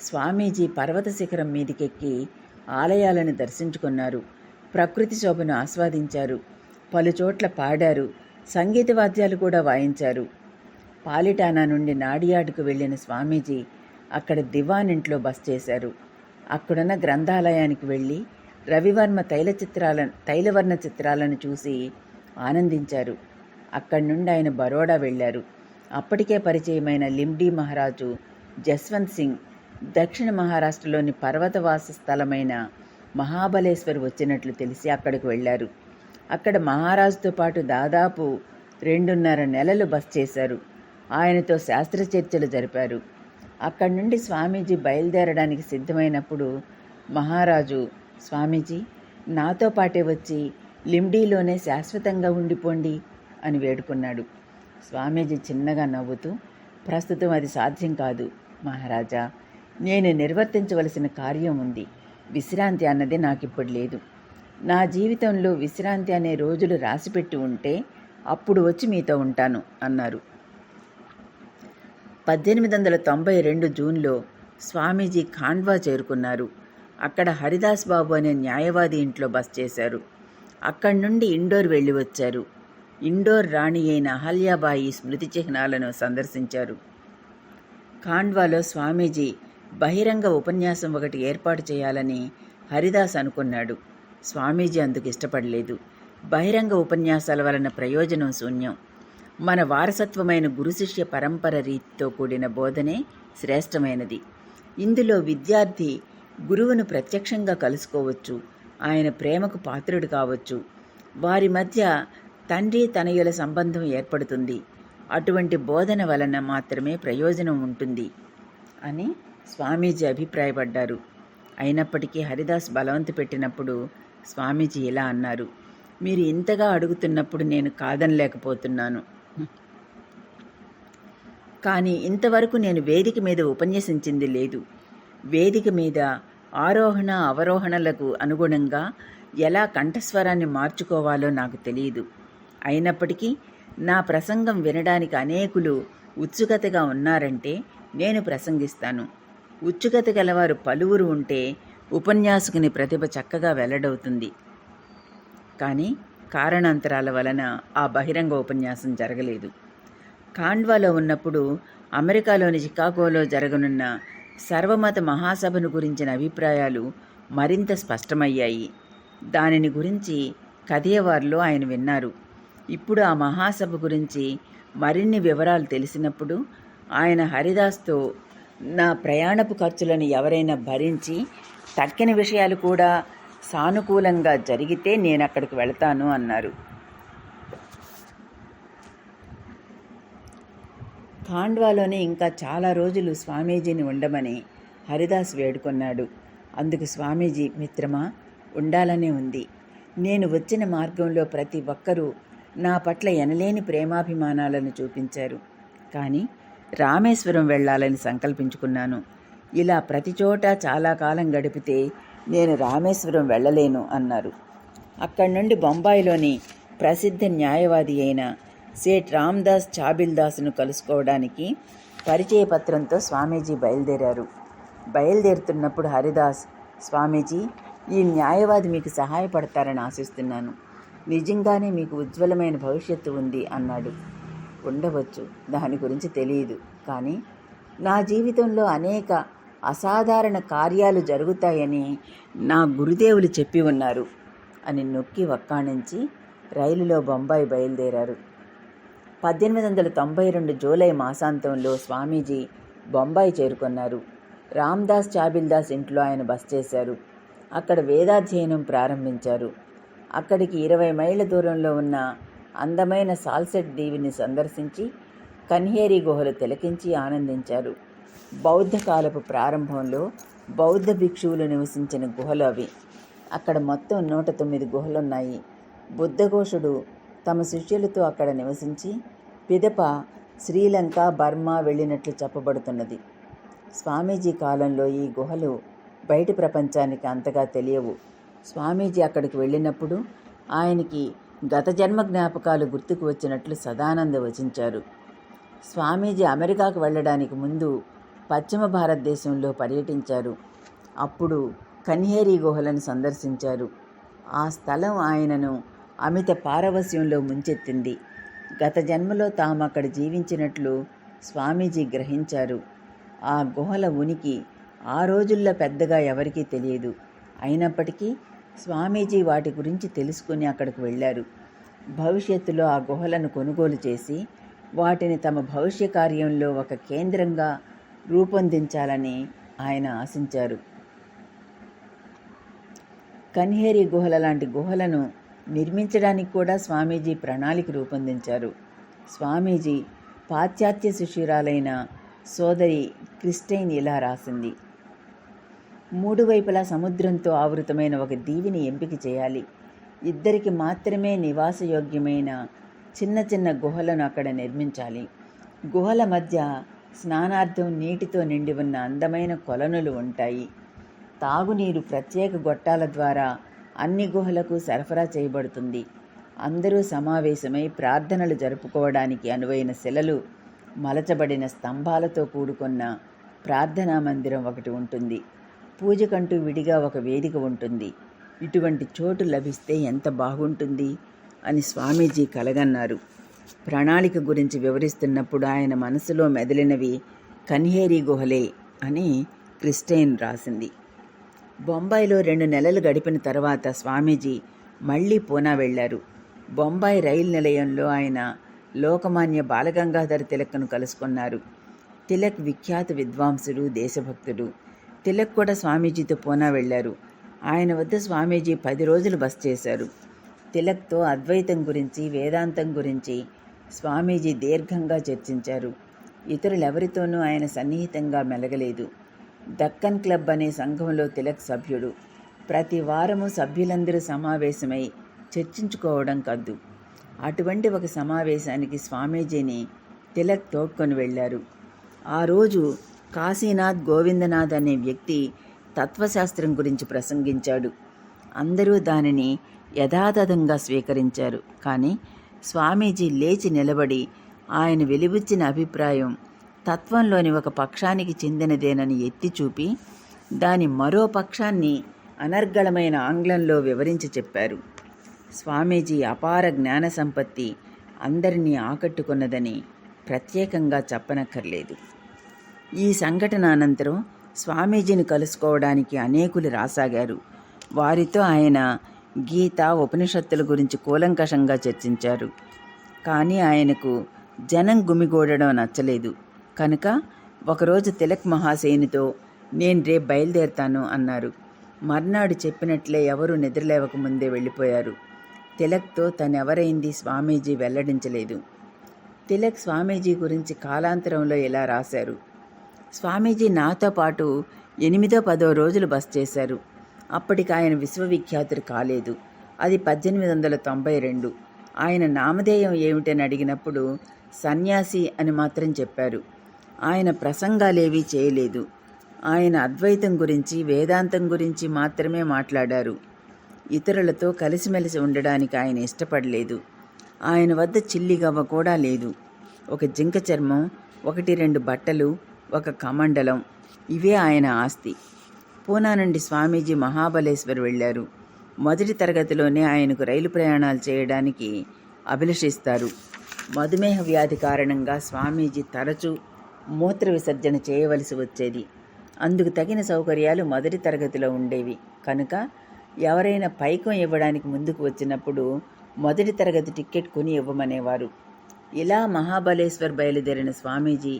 స్వామీజీ పర్వత శిఖరం మీదికెక్కి ఆలయాలను దర్శించుకున్నారు. ప్రకృతి శోభను ఆస్వాదించారు. పలుచోట్ల పాడారు. సంగీత వాద్యాలు కూడా వాయించారు. పాలిటానా నుండి నాడియాడ్కు వెళ్ళిన స్వామీజీ అక్కడ దివాన్ ఇంట్లో బస చేశారు. అక్కడున్న గ్రంథాలయానికి వెళ్ళి రవివర్మ తైలవర్ణ చిత్రాలను చూసి ఆనందించారు. అక్కడి నుండి ఆయన బరోడా వెళ్ళారు. అప్పటికే పరిచయమైన లింబ్డీ మహారాజు జస్వంత్ సింగ్ దక్షిణ మహారాష్ట్రలోని పర్వతవాస స్థలమైన మహాబలేశ్వర్ వచ్చినట్లు తెలిసి అక్కడికి వెళ్ళారు. అక్కడ మహారాజుతో పాటు దాదాపు 2.5 నెలలు బస చేశారు. ఆయనతో శాస్త్రచర్చలు జరిపారు. అక్కడి నుండి స్వామీజీ బయలుదేరడానికి సిద్ధమైనప్పుడు మహారాజు, స్వామీజీ నాతో పాటే వచ్చి లింబ్డీలోనే శాశ్వతంగా ఉండిపోండి అని వేడుకున్నాడు. స్వామీజీ చిన్నగా నవ్వుతూ, ప్రస్తుతం అది సాధ్యం కాదు మహారాజా, నేను నిర్వర్తించవలసిన కార్యం ఉంది. విశ్రాంతి అన్నది నాకిప్పుడు లేదు. నా జీవితంలో విశ్రాంతి అనే రోజులు రాసిపెట్టి ఉంటే అప్పుడు వచ్చి మీతో ఉంటాను అన్నారు. 1892 జూన్లో స్వామీజీ ఖాండ్వా చేరుకున్నారు. అక్కడ హరిదాస్ బాబు అనే న్యాయవాది ఇంట్లో బస చేశారు. అక్కడి నుండి ఇండోర్ వెళ్ళి వచ్చారు. ఇండోర్ రాణి అయిన అహల్యాబాయి స్మృతి చిహ్నాలను సందర్శించారు. ఖాండ్వాలో స్వామీజీ బహిరంగ ఉపన్యాసం ఒకటి ఏర్పాటు చేయాలని హరిదాస్ అనుకున్నాడు. స్వామీజీ అందుకు ఇష్టపడలేదు. బహిరంగ ఉపన్యాసాల వలన ప్రయోజనం శూన్యం. మన వారసత్వమైన గురు శిష్య పరంపర రీతితో కూడిన బోధనే శ్రేష్టమైనది. ఇందులో విద్యార్థి గురువును ప్రత్యక్షంగా కలుసుకోవచ్చు. ఆయన ప్రేమకు పాత్రుడు కావచ్చు. వారి మధ్య తండ్రి తనయుల సంబంధం ఏర్పడుతుంది. అటువంటి బోధన వలన మాత్రమే ప్రయోజనం ఉంటుంది అని స్వామీజీ అభిప్రాయపడ్డారు. అయినప్పటికీ హరిదాస్ బలవంత పెట్టినప్పుడు స్వామీజీ ఇలా అన్నారు, మీరు ఇంతగా అడుగుతున్నప్పుడు నేను కాదనలేకపోతున్నాను. కానీ ఇంతవరకు నేను వేదిక మీద ఉపన్యసించింది లేదు. వేదిక మీద ఆరోహణ అవరోహణలకు అనుగుణంగా ఎలా కంఠస్వరాన్ని మార్చుకోవాలో నాకు తెలియదు. అయినప్పటికీ నా ప్రసంగం వినడానికి అనేకులు ఉత్సుకతగా ఉన్నారంటే నేను ప్రసంగిస్తాను. ఉత్సుకత గలవారు పలువురు ఉంటే ఉపన్యాసకుని ప్రతిభ చక్కగా వెల్లడవుతుంది. కానీ కారణాంతరాల వలన ఆ బహిరంగ ఉపన్యాసం జరగలేదు. ఖాండ్వాలో ఉన్నప్పుడు అమెరికాలోని చికాగోలో జరగనున్న సర్వమత మహాసభను గురించిన అభిప్రాయాలు మరింత స్పష్టమయ్యాయి. దానిని గురించి కథేవార్లో ఆయన విన్నారు. ఇప్పుడు ఆ మహాసభ గురించి మరిన్ని వివరాలు తెలిసినప్పుడు ఆయన హరిదాస్తో, నా ప్రయాణపు ఖర్చులను ఎవరైనా భరించి తక్కిన విషయాలు కూడా సానుకూలంగా జరిగితే నేను అక్కడికి వెళతాను అన్నారు. ఖాండ్వాలోనే ఇంకా చాలా రోజులు స్వామీజీని ఉండమని హరిదాస్ వేడుకున్నాడు. అందుకు స్వామీజీ, మిత్రమా, ఉండాలనే ఉంది. నేను వచ్చిన మార్గంలో ప్రతి ఒక్కరూ నా పట్ల ఎనలేని ప్రేమాభిమానాలను చూపించారు. కానీ రామేశ్వరం వెళ్ళాలని సంకల్పించుకున్నాను. ఇలా ప్రతి చోట చాలా కాలం గడిపితే నేను రామేశ్వరం వెళ్ళలేను అన్నారు. అక్కడి నుండి బొంబాయిలోని ప్రసిద్ధ న్యాయవాది అయిన సేట్ రామ్దాస్ చాబిల్దాస్ను కలుసుకోవడానికి పరిచయ పత్రంతో స్వామీజీ బయలుదేరారు. బయలుదేరుతున్నప్పుడు హరిదాస్, స్వామీజీ, ఈ న్యాయవాది మీకు సహాయపడతారని ఆశిస్తున్నాను. నిజంగానే మీకు ఉజ్వలమైన భవిష్యత్తు ఉంది అన్నాడు. ఉండవచ్చు, దాని గురించి తెలియదు. కానీ నా జీవితంలో అనేక అసాధారణ కార్యాలు జరుగుతాయని నా గురుదేవులు చెప్పి ఉన్నారు అని నొక్కి వక్కాణించి రైలులో బొంబాయి బయలుదేరారు. 1892 జూలై మాసాంతంలో స్వామీజీ బొంబాయి చేరుకున్నారు. రామ్దాస్ చాబిల్దాస్ ఇంట్లో ఆయన బస చేశారు. అక్కడ వేదాధ్యయనం ప్రారంభించారు. అక్కడికి 20 మైళ్ళ దూరంలో ఉన్న అందమైన సాల్సెట్ దీవిని సందర్శించి కన్హేరి గుహలు తిలకించి ఆనందించారు. బౌద్ధ కాలపు ప్రారంభంలో బౌద్ధ భిక్షువులు నివసించిన గుహలు అవి. అక్కడ మొత్తం 109 గుహలున్నాయి. బుద్ధఘోషుడు తమ శిష్యులతో అక్కడ నివసించి పిదప శ్రీలంక, బర్మా వెళ్ళినట్లు చెప్పబడుతున్నది. స్వామీజీ కాలంలో ఈ గుహలు బయటి ప్రపంచానికి అంతగా తెలియవు. స్వామీజీ అక్కడికి వెళ్ళినప్పుడు ఆయనకి గత జన్మ జ్ఞాపకాలు గుర్తుకు వచ్చినట్లు సదానంద వచించారు. స్వామీజీ అమెరికాకు వెళ్ళడానికి ముందు పశ్చిమ భారతదేశంలో పర్యటించారు. అప్పుడు కన్హేరి గుహలను సందర్శించారు. ఆ స్థలం ఆయనను అమిత పారవస్యంలో ముంచెత్తింది. గత జన్మలో తాము అక్కడ జీవించినట్లు స్వామీజీ గ్రహించారు. ఆ గుహల ఉనికి ఆ రోజుల్లో పెద్దగా ఎవరికీ తెలియదు. అయినప్పటికీ స్వామీజీ వాటి గురించి తెలుసుకుని అక్కడికి వెళ్ళారు. భవిష్యత్తులో ఆ గుహలను కొనుగోలు చేసి వాటిని తమ భవిష్య కార్యంలో ఒక కేంద్రంగా రూపొందించాలని ఆయన ఆశించారు. కన్హేరి గుహల లాంటి గుహలను నిర్మించడానికి కూడా స్వామీజీ ప్రణాళిక రూపొందించారు. స్వామీజీ పాశ్చాత్య శిష్యురాలైన సోదరి క్రిస్టైన్ ఇలా రాసింది: 3 వైపులా సముద్రంతో ఆవృతమైన ఒక దీవిని ఎంపిక చేయాలి. 2 మాత్రమే నివాసయోగ్యమైన చిన్న చిన్న గుహలను అక్కడ నిర్మించాలి. గుహల మధ్య స్నానార్థం నీటితో నిండి ఉన్న అందమైన కొలనులు ఉంటాయి. తాగునీరు ప్రత్యేక గొట్టాల ద్వారా అన్ని గుహలకు సరఫరా చేయబడుతుంది. అందరూ సమావేశమై ప్రార్థనలు జరుపుకోవడానికి అనువైన శిలలు మలచబడిన స్తంభాలతో కూడుకున్న ప్రార్థనా మందిరం ఒకటి ఉంటుంది. పూజకంటూ విడిగా ఒక వేదిక ఉంటుంది. ఇటువంటి చోటు లభిస్తే ఎంత బాగుంటుంది అని స్వామీజీ కలగన్నారు. ప్రణాళిక గురించి వివరిస్తున్నప్పుడు ఆయన మనసులో మెదిలినవి కన్హేరి గుహలే అని క్రిస్టైన్ రాసింది. బొంబాయిలో 2 నెలలు గడిపిన తర్వాత స్వామీజీ మళ్ళీ పూనా వెళ్లారు. బొంబాయి రైలు నిలయంలో ఆయన లోకమాన్య బాలగంగాధర తిలక్ను కలుసుకున్నారు. తిలక్ విఖ్యాత విద్వాంసుడు, దేశభక్తుడు. తిలక్ కూడా స్వామీజీతో పూనా వెళ్లారు. ఆయన వద్ద స్వామీజీ 10 రోజులు బస చేశారు. తిలక్తో అద్వైతం గురించి, వేదాంతం గురించి స్వామీజీ దీర్ఘంగా చర్చించారు. ఇతరులెవరితోనూ ఆయన సన్నిహితంగా మెలగలేదు. దక్కన్ క్లబ్ అనే సంఘంలో తిలక్ సభ్యుడు. ప్రతి వారము సభ్యులందరూ సమావేశమై చర్చించుకోవడం కద్దు. అటువంటి ఒక సమావేశానికి స్వామీజీని తిలక్ తోడ్కొని వెళ్ళారు. ఆ రోజు కాశీనాథ్ గోవిందనాథ్ అనే వ్యక్తి తత్వశాస్త్రం గురించి ప్రసంగించాడు. అందరూ దానిని యథాతథంగా స్వీకరించారు. కానీ స్వామీజీ లేచి నిలబడి ఆయన వెలిబుచ్చిన అభిప్రాయం తత్వంలోని ఒక పక్షానికి చెందినదేనని ఎత్తి చూపి దాని మరో పక్షాన్ని అనర్గళమైన ఆంగ్లంలో వివరించి చెప్పారు. స్వామీజీ అపార జ్ఞాన సంపత్తి అందరినీ ఆకట్టుకున్నదని ప్రత్యేకంగా చెప్పనక్కర్లేదు. ఈ సంఘటన అనంతరం స్వామీజీని కలుసుకోవడానికి అనేకులు రాసాగారు. వారితో ఆయన గీత, ఉపనిషత్తుల గురించి కూలంకషంగా చర్చించారు. కానీ ఆయనకు జనం గుమిగూడడం నచ్చలేదు. కనుక ఒకరోజు తిలక్ మహాశయునితో నేను రేపు బయలుదేరుతాను అన్నారు. మర్నాడు చెప్పినట్లే ఎవరూ నిద్రలేవక ముందే వెళ్ళిపోయారు. తిలక్తో తనెవరైంది స్వామీజీ వెల్లడించలేదు. తిలక్ స్వామీజీ గురించి కాలాంతరంలో ఇలా రాశారు: స్వామీజీ నాతో పాటు 8వ 10వ రోజులు బస చేశారు. అప్పటికి ఆయన విశ్వవిఖ్యాతుడు కాలేదు. అది 1892. ఆయన నామధేయం ఏమిటని అడిగినప్పుడు సన్యాసి అని మాత్రం చెప్పారు. ఆయన ప్రసంగాలేవీ చేయలేదు. ఆయన అద్వైతం గురించి, వేదాంతం గురించి మాత్రమే మాట్లాడారు. ఇతరులతో కలిసిమెలిసి ఉండడానికి ఆయన ఇష్టపడలేదు. ఆయన వద్ద చిల్లిగవ్వ కూడా లేదు. ఒక జింక చర్మం, 1-2 బట్టలు, ఒక కమండలం, ఇవే ఆయన ఆస్తి. పూనా నుండి స్వామీజీ మహాబలేశ్వర్ వెళ్ళారు. మొదటి తరగతిలోనే ఆయనకు రైలు ప్రయాణాలు చేయడానికి అభిలషిస్తారు. మధుమేహ వ్యాధి కారణంగా స్వామీజీ తరచూ మూత్ర విసర్జన చేయవలసి వచ్చేది. అందుకు తగిన సౌకర్యాలు మొదటి తరగతిలో ఉండేవి. కనుక ఎవరైనా పైకం ఇవ్వడానికి ముందుకు వచ్చినప్పుడు మొదటి తరగతి టిక్కెట్ కొని ఇవ్వమనేవారు. ఇలా మహాబలేశ్వర్ బయలుదేరిన స్వామీజీ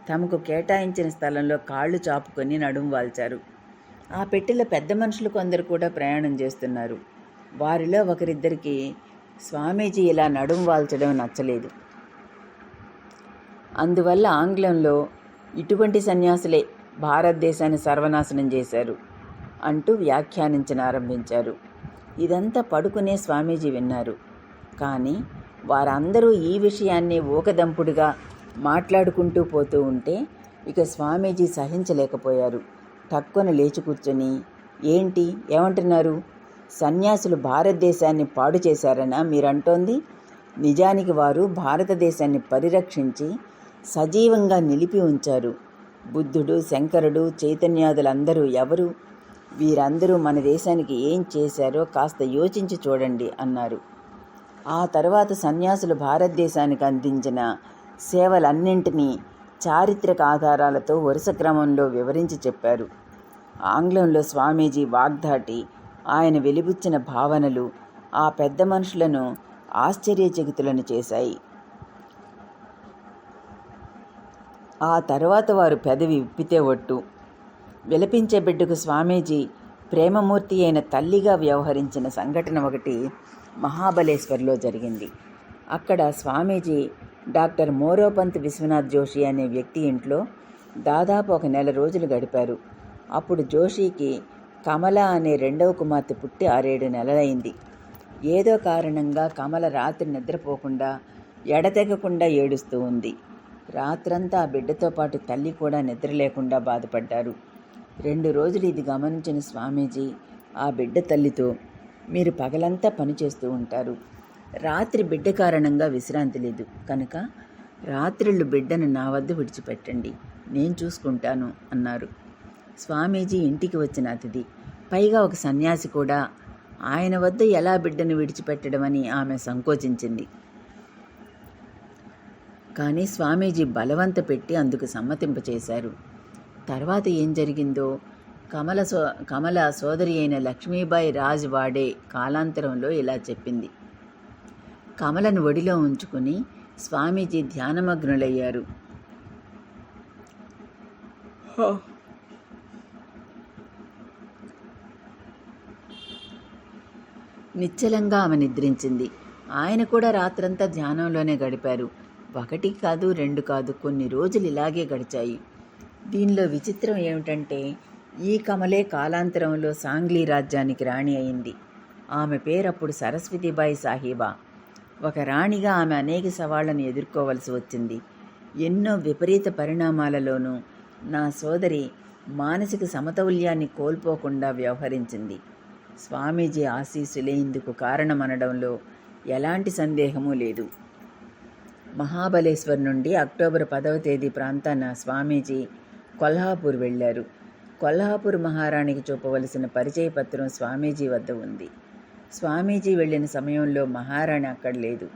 తమకు కేటాయించిన స్థలంలో కాళ్ళు చాపుకొని నడుం వాల్చారు. ఆ పెట్టెలో పెద్ద మనుషులు కొందరు కూడా ప్రయాణం చేస్తున్నారు. వారిలో ఒకరిద్దరికి స్వామీజీ ఇలా నడుం వాల్చడం నచ్చలేదు. అందువల్ల ఆంగ్లంలో ఇటువంటి సన్యాసులే భారతదేశాన్ని సర్వనాశనం చేశారు అంటూ వ్యాఖ్యానించనారంభించారు. ఇదంతా పడుకునే స్వామీజీ విన్నారు. కానీ వారందరూ ఈ విషయాన్ని ఊకదంపుడుగా మాట్లాడుకుంటూ పోతూ ఉంటే ఇక స్వామీజీ సహించలేకపోయారు. టక్కున లేచి కూర్చొని, ఏంటి, ఏమంటున్నారు? సన్యాసులు భారతదేశాన్ని పాడు చేశారనా మీరంటోంది? నిజానికి వారు భారతదేశాన్ని పరిరక్షించి సజీవంగా నిలిపి ఉంచారు. బుద్ధుడు, శంకరుడు, చైతన్యాదులందరూ ఎవరు? వీరందరూ మన దేశానికి ఏం చేశారో కాస్త యోచించి చూడండి అన్నారు. ఆ తర్వాత సన్యాసులు భారతదేశానికి అందించిన సేవలన్నింటినీ చారిత్రక ఆధారాలతో వరుస క్రమంలో వివరించి చెప్పారు. ఆంగ్లంలో స్వామీజీ వాగ్దాటి, ఆయన వెలిబుచ్చిన భావనలు ఆ పెద్ద మనుషులను ఆశ్చర్యచకితులను చేశాయి. ఆ తర్వాత వారు పెదవి విప్పితే ఒట్టు. విలపించే బిడ్డకు స్వామీజీ ప్రేమమూర్తి అయిన తల్లిగా వ్యవహరించిన సంఘటన ఒకటి మహాబలేశ్వర్లో జరిగింది. అక్కడ స్వామీజీ డాక్టర్ మోరోపంత్ విశ్వనాథ్ జోషి అనే వ్యక్తి ఇంట్లో దాదాపు 1 నెల రోజులు గడిపారు. అప్పుడు జోషికి కమల అనే 2వ కుమార్తె పుట్టి 6-7 నెలలైంది. ఏదో కారణంగా కమల రాత్రి నిద్రపోకుండా ఎడతెగకుండా ఏడుస్తూ ఉంది. రాత్రంతా ఆ బిడ్డతో పాటు తల్లి కూడా నిద్ర లేకుండా బాధపడ్డారు. 2 రోజులు ఇది గమనించిన స్వామీజీ ఆ బిడ్డ తల్లితో, మీరు పగలంతా పనిచేస్తూ ఉంటారు, రాత్రి బిడ్డ కారణంగా విశ్రాంతి లేదు, కనుక రాత్రిళ్ళు బిడ్డను నా వద్ద విడిచిపెట్టండి, నేను చూసుకుంటాను అన్నారు. స్వామీజీ ఇంటికి వచ్చిన అతిథి, పైగా ఒక సన్యాసి కూడా, ఆయన వద్ద ఎలా బిడ్డను విడిచిపెట్టడమని ఆమె సంకోచించింది. కానీ స్వామీజీ బలవంత పెట్టి అందుకు సమ్మతింపచేశారు. తర్వాత ఏం జరిగిందో కమల సోదరి అయిన లక్ష్మీబాయి రాజ్ వాడే కాలాంతరంలో ఇలా చెప్పింది. కమలను ఒడిలో ఉంచుకుని స్వామీజీ ధ్యానమగ్నులయ్యారు. నిశ్చలంగా ఆమె నిద్రించింది. ఆయన కూడా రాత్రంతా ధ్యానంలోనే గడిపారు. 1 కాదు 2 కాదు, కొన్ని రోజులు ఇలాగే గడిచాయి. దీనిలో విచిత్రం ఏమిటంటే ఈ కమలే కాలాంతరంలో సాంగ్లీ రాజ్యానికి రాణి అయింది. ఆమె పేరప్పుడు సరస్వతీబాయి సాహీబా. ఒక రాణిగా ఆమె అనేక సవాళ్లను ఎదుర్కోవలసి వచ్చింది. ఎన్నో విపరీత పరిణామాలలోనూ నా సోదరి మానసిక సమతౌల్యాన్ని కోల్పోకుండా వ్యవహరించింది. స్వామీజీ ఆశీస్సులే ఇందుకు కారణమనడంలో ఎలాంటి సందేహమూ లేదు. మహాబలేశ్వర్ నుండి అక్టోబర్ 10వ తేదీ ప్రాంతాన స్వామీజీ కొల్హాపూర్ వెళ్ళారు. కొల్హాపూర్ మహారాణికి చూపవలసిన పరిచయ పత్రం స్వామీజీ వద్ద ఉంది. స్వామీజీ వెళ్ళిన సమయంలో మహారాణి అక్కడ లేదు.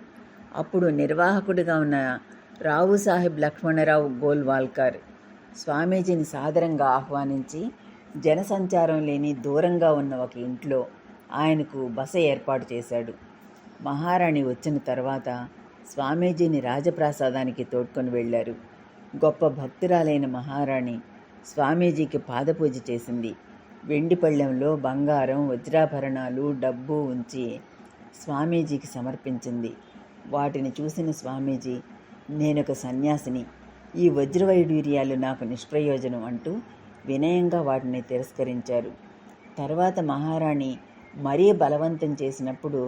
అప్పుడు నిర్వాహకుడిగా ఉన్న రావు సాహెబ్ లక్ష్మణరావు గోల్వాల్కర్ స్వామీజీని సాదరంగా ఆహ్వానించి జనసంచారం లేని దూరంగా ఉన్న ఒక ఇంట్లో ఆయనకు బస ఏర్పాటు చేశాడు. మహారాణి వచ్చిన తర్వాత స్వామీజీని రాజప్రాసాదానికి తోడ్కొని వెళ్ళారు. గొప్ప భక్తురాలైన మహారాణి స్వామీజీకి పాదపూజ చేసింది. వెండి పళ్ళెంలో బంగారం, వజ్రాభరణాలు, డబ్బు ఉంచి స్వామీజీకి సమర్పించింది. వాటిని చూసిన స్వామీజీ, నేనొక సన్యాసిని, ఈ వజ్రవైడూర్యాలు నాకు నిష్ప్రయోజనం అంటూ వినయంగా వాటిని తిరస్కరించారు. తర్వాత మహారాణి మరీ బలవంతం చేసినప్పుడు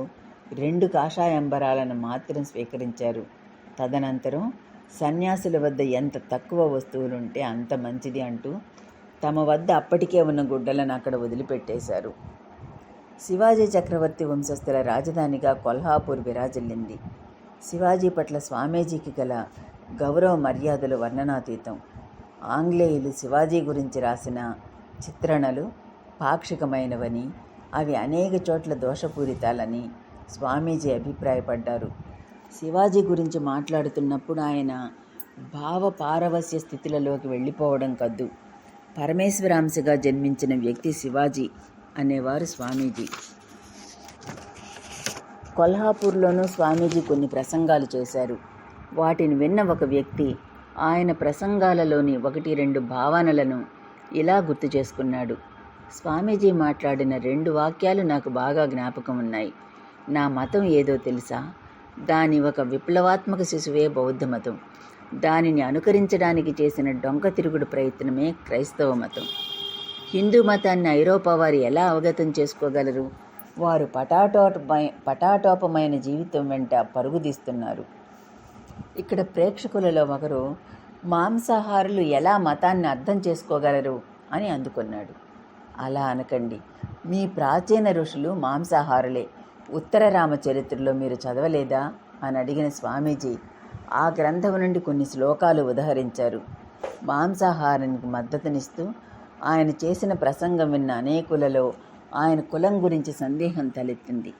2 కాషాయంబరాలను మాత్రం స్వీకరించారు. తదనంతరం సన్యాసుల వద్ద ఎంత తక్కువ వస్తువులుంటే అంత మంచిది అంటూ తమ వద్ద అప్పటికే ఉన్న గుడ్డలను అక్కడ వదిలిపెట్టేశారు. శివాజీ చక్రవర్తి వంశస్థుల రాజధానిగా కొల్హాపూర్ విరాజిల్లింది. శివాజీ పట్ల స్వామీజీకి గల గౌరవ మర్యాదలు వర్ణనాతీతం. ఆంగ్లేయులు శివాజీ గురించి రాసిన చిత్రణలు పాక్షికమైనవని, అవి అనేక చోట్ల దోషపూరితాలని స్వామీజీ అభిప్రాయపడ్డారు. శివాజీ గురించి మాట్లాడుతున్నప్పుడు ఆయన భావ పారవస్య స్థితులలోకి వెళ్ళిపోవడం కద్దు. పరమేశ్వరాంశగా జన్మించిన వ్యక్తి శివాజీ అనేవారు స్వామీజీ. కొల్హాపూర్లోనూ స్వామీజీ కొన్ని ప్రసంగాలు చేశారు. వాటిని విన్న ఒక వ్యక్తి ఆయన ప్రసంగాలలోని 1-2 భావనలను ఇలా గుర్తు చేసుకున్నాడు. స్వామీజీ మాట్లాడిన 2 వాక్యాలు నాకు బాగా జ్ఞాపకం ఉన్నాయి. నా మతం ఏదో తెలుసా? దాని ఒక విప్లవాత్మక శిశువే బౌద్ధ మతం. దానిని అనుకరించడానికి చేసిన డొంక తిరుగుడు ప్రయత్నమే క్రైస్తవ మతం. హిందూ మతాన్ని ఐరోపా వారు ఎలా అవగతం చేసుకోగలరు? వారు పటాటోపమైన జీవితం వెంట పరుగుదీస్తున్నారు. ఇక్కడ ప్రేక్షకులలో ఒకరు, మాంసాహారులు ఎలా మతాన్ని అర్థం చేసుకోగలరు అని అందుకున్నాడు. అలా అనకండి, మీ ప్రాచీన ఋషులు మాంసాహారులే. ఉత్తర రామచరిత్రలో మీరు చదవలేదా అని అడిగిన స్వామీజీ ఆ గ్రంథం నుండి కొన్ని శ్లోకాలు ఉదహరించారు. మాంసాహారానికి మద్దతునిస్తూ ఆయన చేసిన ప్రసంగం విన్న అనేకులలో ఆయన కులం గురించి సందేహం తలెత్తింది.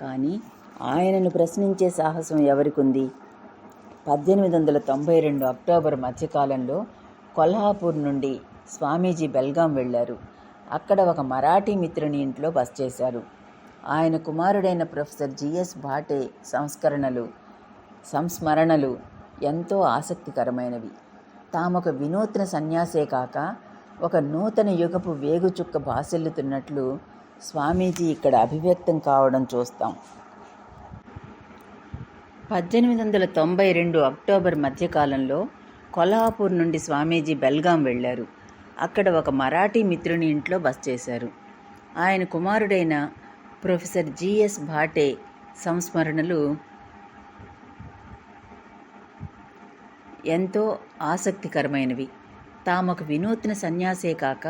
కానీ ఆయనను ప్రశ్నించే సాహసం ఎవరికుంది? 1892 అక్టోబర్ మధ్యకాలంలో కొల్హాపూర్ నుండి స్వామీజీ బెల్గాం వెళ్ళారు. అక్కడ ఒక మరాఠీ మిత్రుని ఇంట్లో బస చేశారు. ఆయన కుమారుడైన ప్రొఫెసర్ జిఎస్ భాటే సంస్మరణలు ఎంతో ఆసక్తికరమైనవి. తామొక వినూత్న సన్యాసే కాక ఒక నూతన యుగపు వేగుచుక్క భాసిల్లుతున్నట్లు స్వామీజీ ఇక్కడ అభివ్యక్తం కావడం చూస్తాం. 1892 అక్టోబర్ మధ్యకాలంలో కొల్హాపూర్ నుండి స్వామీజీ బెల్గాం వెళ్ళారు. అక్కడ ఒక మరాఠీ మిత్రుని ఇంట్లో బస చేశారు. ఆయన కుమారుడైన ప్రొఫెసర్ జిఎస్ భాటే సంస్మరణలు ఎంతో ఆసక్తికరమైనవి. తామొక వినూత్న సన్యాసే కాక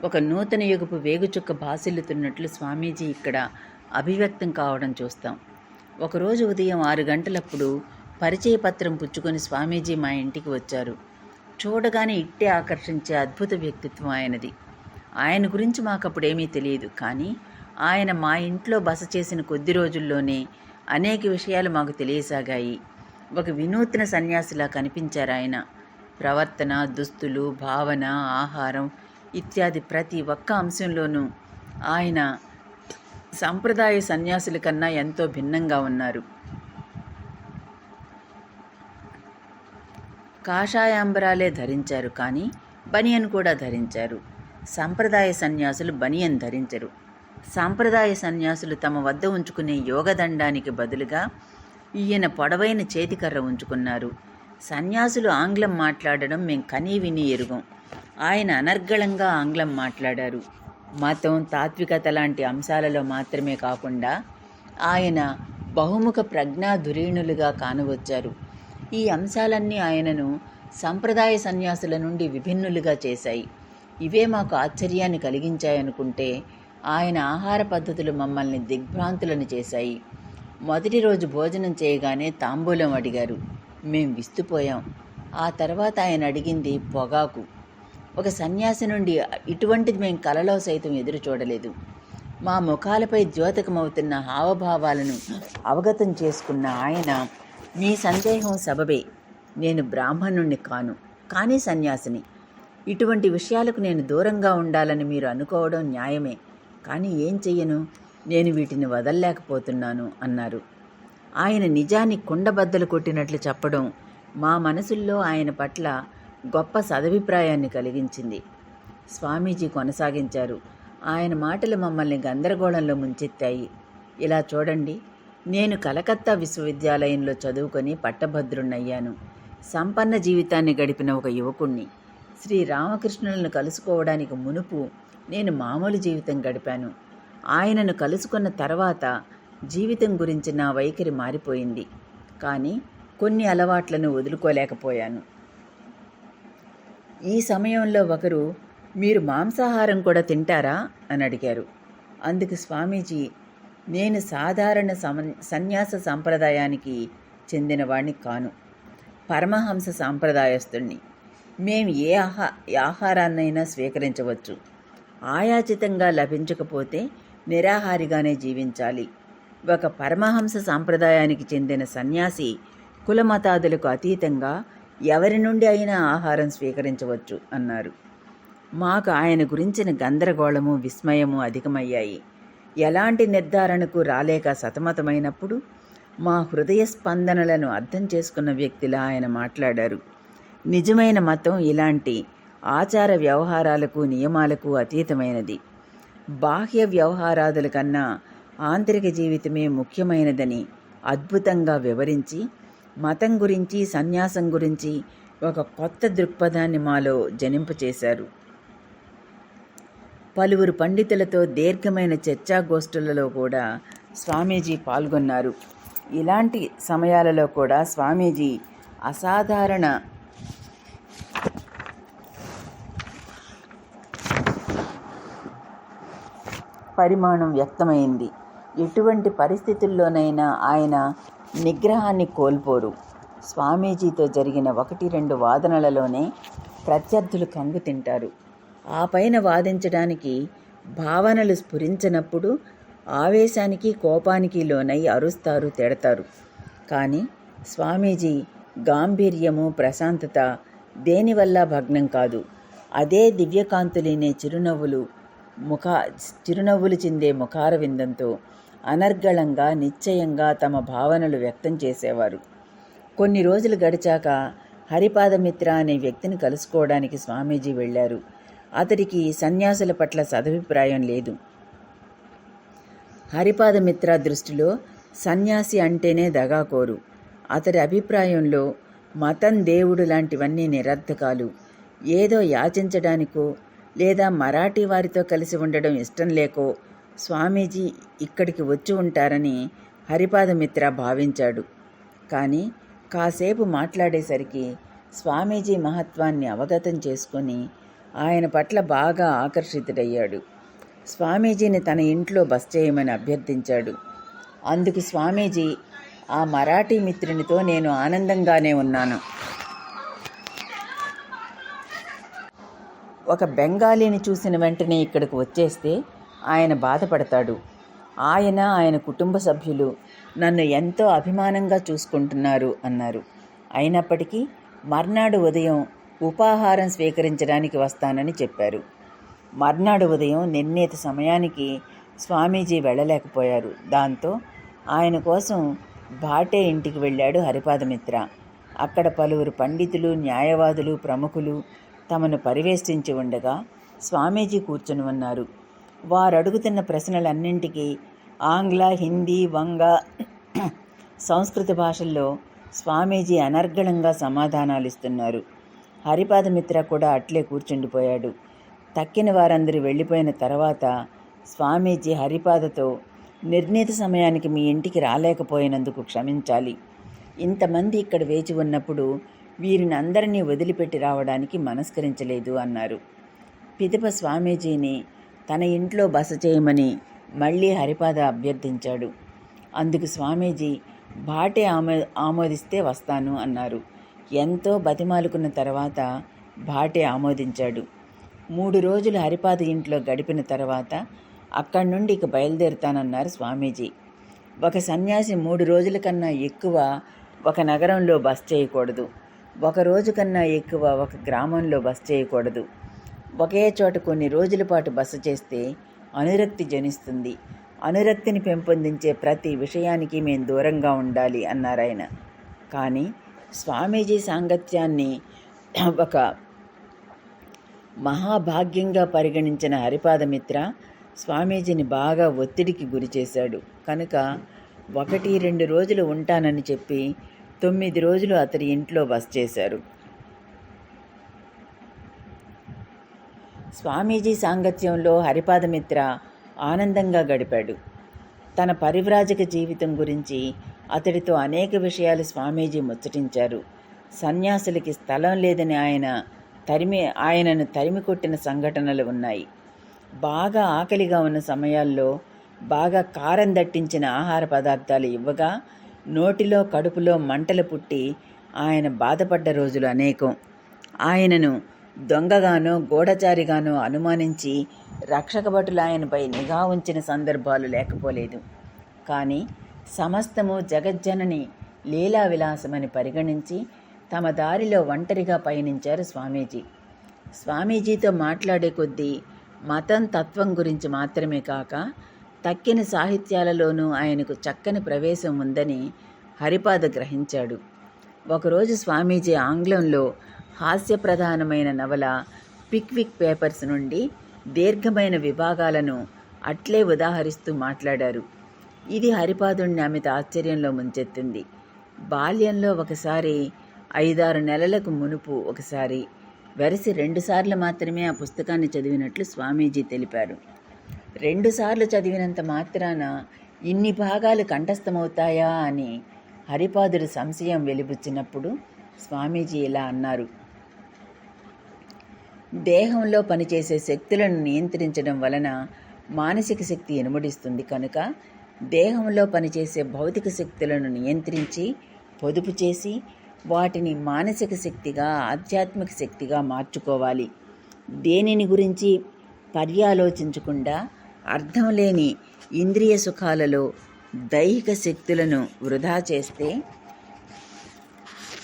ఒక నూతన యుగపు వేగుచుక్క భాసిల్లుతున్నట్లు స్వామీజీ ఇక్కడ అభివ్యక్తం కావడం చూస్తాం. ఒకరోజు ఉదయం 6 గంటలప్పుడు పరిచయ పత్రం పుచ్చుకొని స్వామీజీ మా ఇంటికి వచ్చారు. చూడగానే ఇట్టే ఆకర్షించే అద్భుత వ్యక్తిత్వం ఆయనది. ఆయన గురించి మాకప్పుడేమీ తెలియదు. కానీ ఆయన మా ఇంట్లో బస చేసిన కొద్ది రోజుల్లోనే అనేక విషయాలు మాకు తెలియసాగాయి. ఒక వినూత్న సన్యాసిలా కనిపించారు ఆయన. ప్రవర్తన, దుస్తులు, భావన, ఆహారం ఇత్యాది ప్రతి ఒక్క అంశంలోనూ ఆయన సంప్రదాయ సన్యాసుల కన్నా ఎంతో భిన్నంగా ఉన్నారు. కాషాయాంబరాలే ధరించారు, కానీ బనియన్ కూడా ధరించారు. సంప్రదాయ సన్యాసులు బనియన్ ధరించరు. సాంప్రదాయ సన్యాసులు తమ వద్ద ఉంచుకునే యోగదండానికి బదులుగా ఈయన పొడవైన చేతికర్ర ఉంచుకున్నారు. సన్యాసులు ఆంగ్లం మాట్లాడడం మేం కనీ విని ఎరుగం. ఆయన అనర్గళంగా ఆంగ్లం మాట్లాడారు. మతం, తాత్వికత లాంటి అంశాలలో మాత్రమే కాకుండా ఆయన బహుముఖ ప్రజ్ఞాధురీణులుగా కానవచ్చారు. ఈ అంశాలన్నీ ఆయనను సంప్రదాయ సన్యాసుల నుండి విభిన్నులుగా చేశాయి. ఇవే మాకు ఆశ్చర్యాన్ని కలిగించాయనుకుంటే ఆయన ఆహార పద్ధతులు మమ్మల్ని దిగ్భ్రాంతులను చేశాయి. మొదటి రోజు భోజనం చేయగానే తాంబూలం అడిగారు. మేం విస్తుపోయాం. ఆ తర్వాత ఆయన అడిగింది పొగాకు. ఒక సన్యాసి నుండి ఇటువంటిది మేం కలలో సైతం ఎదురు చూడలేదు. మా ముఖాలపై ద్యోతకమవుతున్న హావభావాలను అవగతం చేసుకున్న ఆయన, మీ సందేహం సబబే, నేను బ్రాహ్మణుణ్ణి కాను, కానీ సన్యాసిని. ఇటువంటి విషయాలకు నేను దూరంగా ఉండాలని మీరు అనుకోవడం న్యాయమే, కానీ ఏం చెయ్యను, నేను వీటిని వదల్లేకపోతున్నాను అన్నారు. ఆయన నిజాన్ని కుండబద్దలు కొట్టినట్లు చెప్పడం మా మనసుల్లో ఆయన పట్ల గొప్ప సదభిప్రాయాన్ని కలిగించింది. స్వామీజీ కొనసాగించారు. ఆయన మాటలు మమ్మల్ని గందరగోళంలో ముంచెత్తాయి. ఇలా చూడండి, నేను కలకత్తా విశ్వవిద్యాలయంలో చదువుకొని పట్టభద్రుణ్ణయ్యాను. సంపన్న జీవితాన్ని గడిపిన ఒక యువకుణ్ణి. శ్రీ రామకృష్ణులను కలుసుకోవడానికి మునుపు నేను మామూలు జీవితం గడిపాను. ఆయనను కలుసుకున్న తర్వాత జీవితం గురించి నా వైఖరి మారిపోయింది. కానీ కొన్ని అలవాట్లను వదులుకోలేకపోయాను. ఈ సమయంలో ఒకరు, మీరు మాంసాహారం కూడా తింటారా అని అడిగారు. అందుకు స్వామీజీ, నేను సాధారణ సన్యాస సాంప్రదాయానికి చెందినవాణ్ణి కాను, పరమహంస సాంప్రదాయస్తుణ్ణి. మేము ఏ ఆహారాన్నైనా స్వీకరించవచ్చు. ఆయాచితంగా లభించకపోతే నిరాహారిగానే జీవించాలి. ఒక పరమహంస సాంప్రదాయానికి చెందిన సన్యాసి కులమతాదులకు అతీతంగా ఎవరి నుండి అయినా ఆహారం స్వీకరించవచ్చు అన్నారు. మాకు ఆయన గురించిన గందరగోళము, విస్మయము అధికమయ్యాయి. ఎలాంటి నిర్ధారణకు రాలేక సతమతమైనప్పుడు మా హృదయ స్పందనలను అర్థం చేసుకున్న వ్యక్తిలా ఆయన మాట్లాడారు. నిజమైన మతం ఇలాంటి ఆచార వ్యవహారాలకు, నియమాలకు అతీతమైనది. బాహ్య వ్యవహారాదుల కన్నా ఆంతరిక జీవితమే ముఖ్యమైనదని అద్భుతంగా వివరించి మతం గురించి, సన్యాసం గురించి ఒక కొత్త దృక్పథాన్ని మాలో జనింపచేశారు. పలువురు పండితులతో దీర్ఘమైన చర్చాగోష్ఠులలో కూడా స్వామీజీ పాల్గొన్నారు. ఇలాంటి సమయాలలో కూడా స్వామీజీ అసాధారణ పరిమాణం వ్యక్తమైంది. ఎటువంటి పరిస్థితుల్లోనైనా ఆయన నిగ్రహాన్ని కోల్పోరు. స్వామీజీతో జరిగిన 1-2 వాదనలలోనే ప్రత్యర్థులు కంగు తింటారు. ఆ పైన వాదించడానికి భావనలు స్ఫురించినప్పుడు ఆవేశానికి, కోపానికి లోనై అరుస్తారు, తిడతారు. కానీ స్వామీజీ గాంభీర్యము, ప్రశాంతత దేనివల్ల భగ్నం కాదు. అదే దివ్యకాంతులినే చిరునవ్వులు చిందే ముఖారవిందంతో అనర్గళంగా, నిశ్చయంగా తమ భావనలు వ్యక్తం చేసేవారు. కొన్ని రోజులు గడిచాక హరిపాదమిత్ర అనే వ్యక్తిని కలుసుకోవడానికి స్వామీజీ వెళ్ళారు. అతడికి సన్యాసుల పట్ల సదభిప్రాయం లేదు. హరిపాదమిత్ర దృష్టిలో సన్యాసి అంటేనే దగాకోరు. అతడి అభిప్రాయంలో మతం, దేవుడు లాంటివన్నీ నిరర్థకాలు. ఏదో యాచించడానికో లేదా మరాఠీ వారితో కలిసి ఉండడం ఇష్టం లేకో స్వామీజీ ఇక్కడికి వచ్చి ఉంటారని హరిపాదమిత్ర భావించాడు. కానీ కాసేపు మాట్లాడేసరికి స్వామీజీ మహత్వాన్ని అవగతం చేసుకొని ఆయన పట్ల బాగా ఆకర్షితుడయ్యాడు. స్వామీజీని తన ఇంట్లో బస చేయమని అభ్యర్థించాడు. అందుకు స్వామీజీ, ఆ మరాఠీ మిత్రునితో నేను ఆనందంగానే ఉన్నాను. ఒక బెంగాలీని చూసిన వెంటనే ఇక్కడికి వచ్చేస్తే ఆయన బాధపడతాడు. ఆయన కుటుంబ సభ్యులు నన్ను ఎంతో అభిమానంగా చూసుకుంటున్నారు అన్నారు. అయినప్పటికీ మర్నాడు ఉదయం ఉపాహారం స్వీకరించడానికి వస్తానని చెప్పారు. మర్నాడు ఉదయం నిర్ణీత సమయానికి స్వామీజీ వెళ్ళలేకపోయారు. దాంతో ఆయన కోసం భాటే ఇంటికి వెళ్ళాడు హరిపాదమిత్ర. అక్కడ పలువురు పండితులు, న్యాయవాదులు, ప్రముఖులు తమను పరివేష్టించి ఉండగా స్వామీజీ కూర్చుని ఉన్నారు. వారు అడుగుతున్న ప్రశ్నలన్నింటికీ ఆంగ్ల, హిందీ, వంగ, సంస్కృత భాషల్లో స్వామీజీ అనర్గళంగా సమాధానాలు ఇస్తున్నారు. హరిపాదమిత్ర కూడా అట్లే కూర్చుండిపోయాడు. తక్కిన వారందరూ వెళ్ళిపోయిన తర్వాత స్వామీజీ హరిపాదతో, నిర్ణీత సమయానికి మీ ఇంటికి రాలేకపోయినందుకు క్షమించాలి. ఇంతమంది ఇక్కడ వేచి ఉన్నప్పుడు వీరిని అందరినీ వదిలిపెట్టి రావడానికి మనస్కరించలేదు అన్నారు. పిదప స్వామీజీని తన ఇంట్లో బస చేయమని మళ్ళీ హరిపాద అభ్యర్థించాడు. అందుకు స్వామీజీ భాటే ఆమోదిస్తే వస్తాను అన్నారు. ఎంతో బతిమాలుకున్న తర్వాత భాటే ఆమోదించాడు. 3 రోజులు హరిపాద ఇంట్లో గడిపిన తర్వాత అక్కడి నుండి ఇక బయలుదేరుతానన్నారు స్వామీజీ. ఒక సన్యాసి 3 రోజుల కన్నా ఎక్కువ ఒక నగరంలో బస చేయకూడదు. 1 రోజు కన్నా ఎక్కువ ఒక గ్రామంలో బస చేయకూడదు. ఒకే చోట కొన్ని రోజుల పాటు బస చేస్తే అనురక్తి జనిస్తుంది. అనురక్తిని పెంపొందించే ప్రతి విషయానికి మేము దూరంగా ఉండాలి అన్నారాయన. కానీ స్వామీజీ సాంగత్యాన్ని ఒక మహాభాగ్యంగా పరిగణించిన హరిపాదమిత్ర స్వామీజీని బాగా ఒత్తిడికి గురి చేశాడు. కనుక 1-2 రోజులు ఉంటానని చెప్పి 9 రోజులు అతడి ఇంట్లో బస చేశారు. స్వామీజీ సాంగత్యంలో హరిపాదమిత్ర ఆనందంగా గడిపాడు. తన పరివ్రాజక జీవితం గురించి అతడితో అనేక విషయాలు స్వామీజీ ముచ్చటించారు. సన్యాసులకి స్థలం లేదని ఆయనను తరిమి కొట్టిన సంఘటనలు ఉన్నాయి. బాగా ఆకలిగా ఉన్న సమయాల్లో బాగా కారం దట్టించిన ఆహార పదార్థాలు ఇవ్వగా నోటిలో, కడుపులో మంటలు పుట్టి ఆయన బాధపడ్డ రోజులు అనేకం. ఆయనను దొంగగానో, గూఢచారిగానో అనుమానించి రక్షక భటులు ఆయనపై నిఘా ఉంచిన సందర్భాలు లేకపోలేదు. కానీ సమస్తము జగజ్జనని లీలా విలాసమని పరిగణించి తమ దారిలో ఒంటరిగా పయనించారు స్వామీజీ. స్వామీజీతో మాట్లాడే కొద్దీ మతం, తత్వం గురించి మాత్రమే కాక తక్కిన సాహిత్యాలలోనూ ఆయనకు చక్కని ప్రవేశం ఉందని హరిపాద గ్రహించాడు. ఒకరోజు స్వామీజీ ఆంగ్లంలో హాస్యప్రధానమైన నవల పిక్విక్ పేపర్స్ నుండి దీర్ఘమైన విభాగాలను అట్లే ఉదాహరిస్తూ మాట్లాడారు. ఇది హరిపాదుణ్ణి అమిత ఆశ్చర్యంలో ముంచెత్తింది. బాల్యంలో ఒకసారి, 5-6 నెలలకు మునుపు ఒకసారి, వెరసి 2 సార్లు మాత్రమే ఆ పుస్తకాన్ని చదివినట్లు స్వామీజీ తెలిపారు. 2 సార్లు చదివినంత మాత్రాన ఇన్ని భాగాలు కంఠస్థమవుతాయా అని హరిపాదుడు సంశయం వెలిబుచ్చినప్పుడు స్వామీజీ ఇలా అన్నారు: దేహంలో పనిచేసే శక్తులను నియంత్రించడం వలన మానసిక శక్తి ఇనుమడిస్తుంది కనుక దేహంలో పనిచేసే భౌతిక శక్తులను నియంత్రించి పొదుపు చేసి వాటిని మానసిక శక్తిగా, ఆధ్యాత్మిక శక్తిగా మార్చుకోవాలి. దేనిని గురించి పర్యాలోచించకుండా అర్థం లేని ఇంద్రియ సుఖాలలో దైహిక శక్తులను వృధా చేస్తే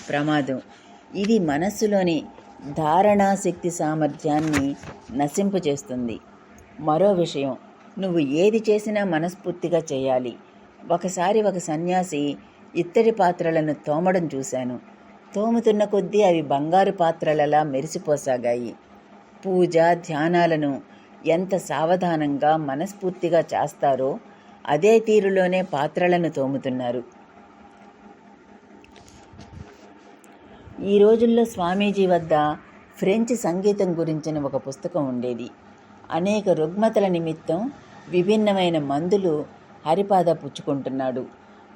ప్రమాదం. ఇది మనస్సులోని ధారణాశక్తి సామర్థ్యాన్ని నశింపచేస్తుంది. మరో విషయం, నువ్వు ఏది చేసినా మనస్ఫూర్తిగా చేయాలి. ఒకసారి ఒక సన్యాసి ఇత్తడి పాత్రలను తోమడం చూశాను. తోముతున్న కొద్దీ అవి బంగారు పాత్రలలా మెరిసిపోసాగాయి. పూజ, ధ్యానాలను ఎంత సావధానంగా, మనస్ఫూర్తిగా చేస్తారో అదే తీరులోనే పాత్రలను తోముతున్నారు. ఈ రోజుల్లో స్వామీజీ వద్ద ఫ్రెంచ్ సంగీతం గురించిన ఒక పుస్తకం ఉండేది. అనేక రుగ్మతల నిమిత్తం విభిన్నమైన మందులు హరిపాద పుచ్చుకుంటున్నాడు.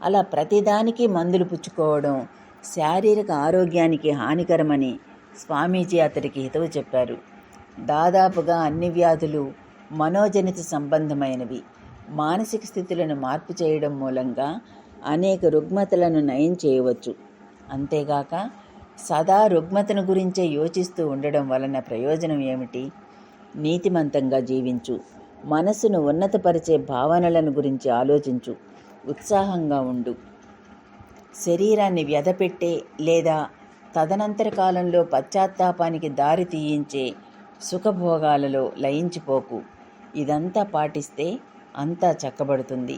అలా ప్రతిదానికి మందులు పుచ్చుకోవడం శారీరక ఆరోగ్యానికి హానికరమని స్వామీజీ అతడికి హితవు చెప్పారు. దాదాపుగా అన్ని వ్యాధులు మనోజనిత సంబంధమైనవి. మానసిక స్థితులను మార్పు చేయడం మూలంగా అనేక రుగ్మతలను నయం చేయవచ్చు. అంతేగాక సదా రుగ్మతను గురించే యోచిస్తూ ఉండడం వలన ప్రయోజనం ఏమిటి? నీతిమంతంగా జీవించు. మనస్సును ఉన్నతపరిచే భావనలను గురించి ఆలోచించు. ఉత్సాహంగా ఉండు. శరీరాన్ని వ్యధపెట్టే లేదా తదనంతర కాలంలో పశ్చాత్తాపానికి దారి తీయించే సుఖభోగాలలో లయించిపోకు. ఇదంతా పాటిస్తే అంతా చక్కబడుతుంది.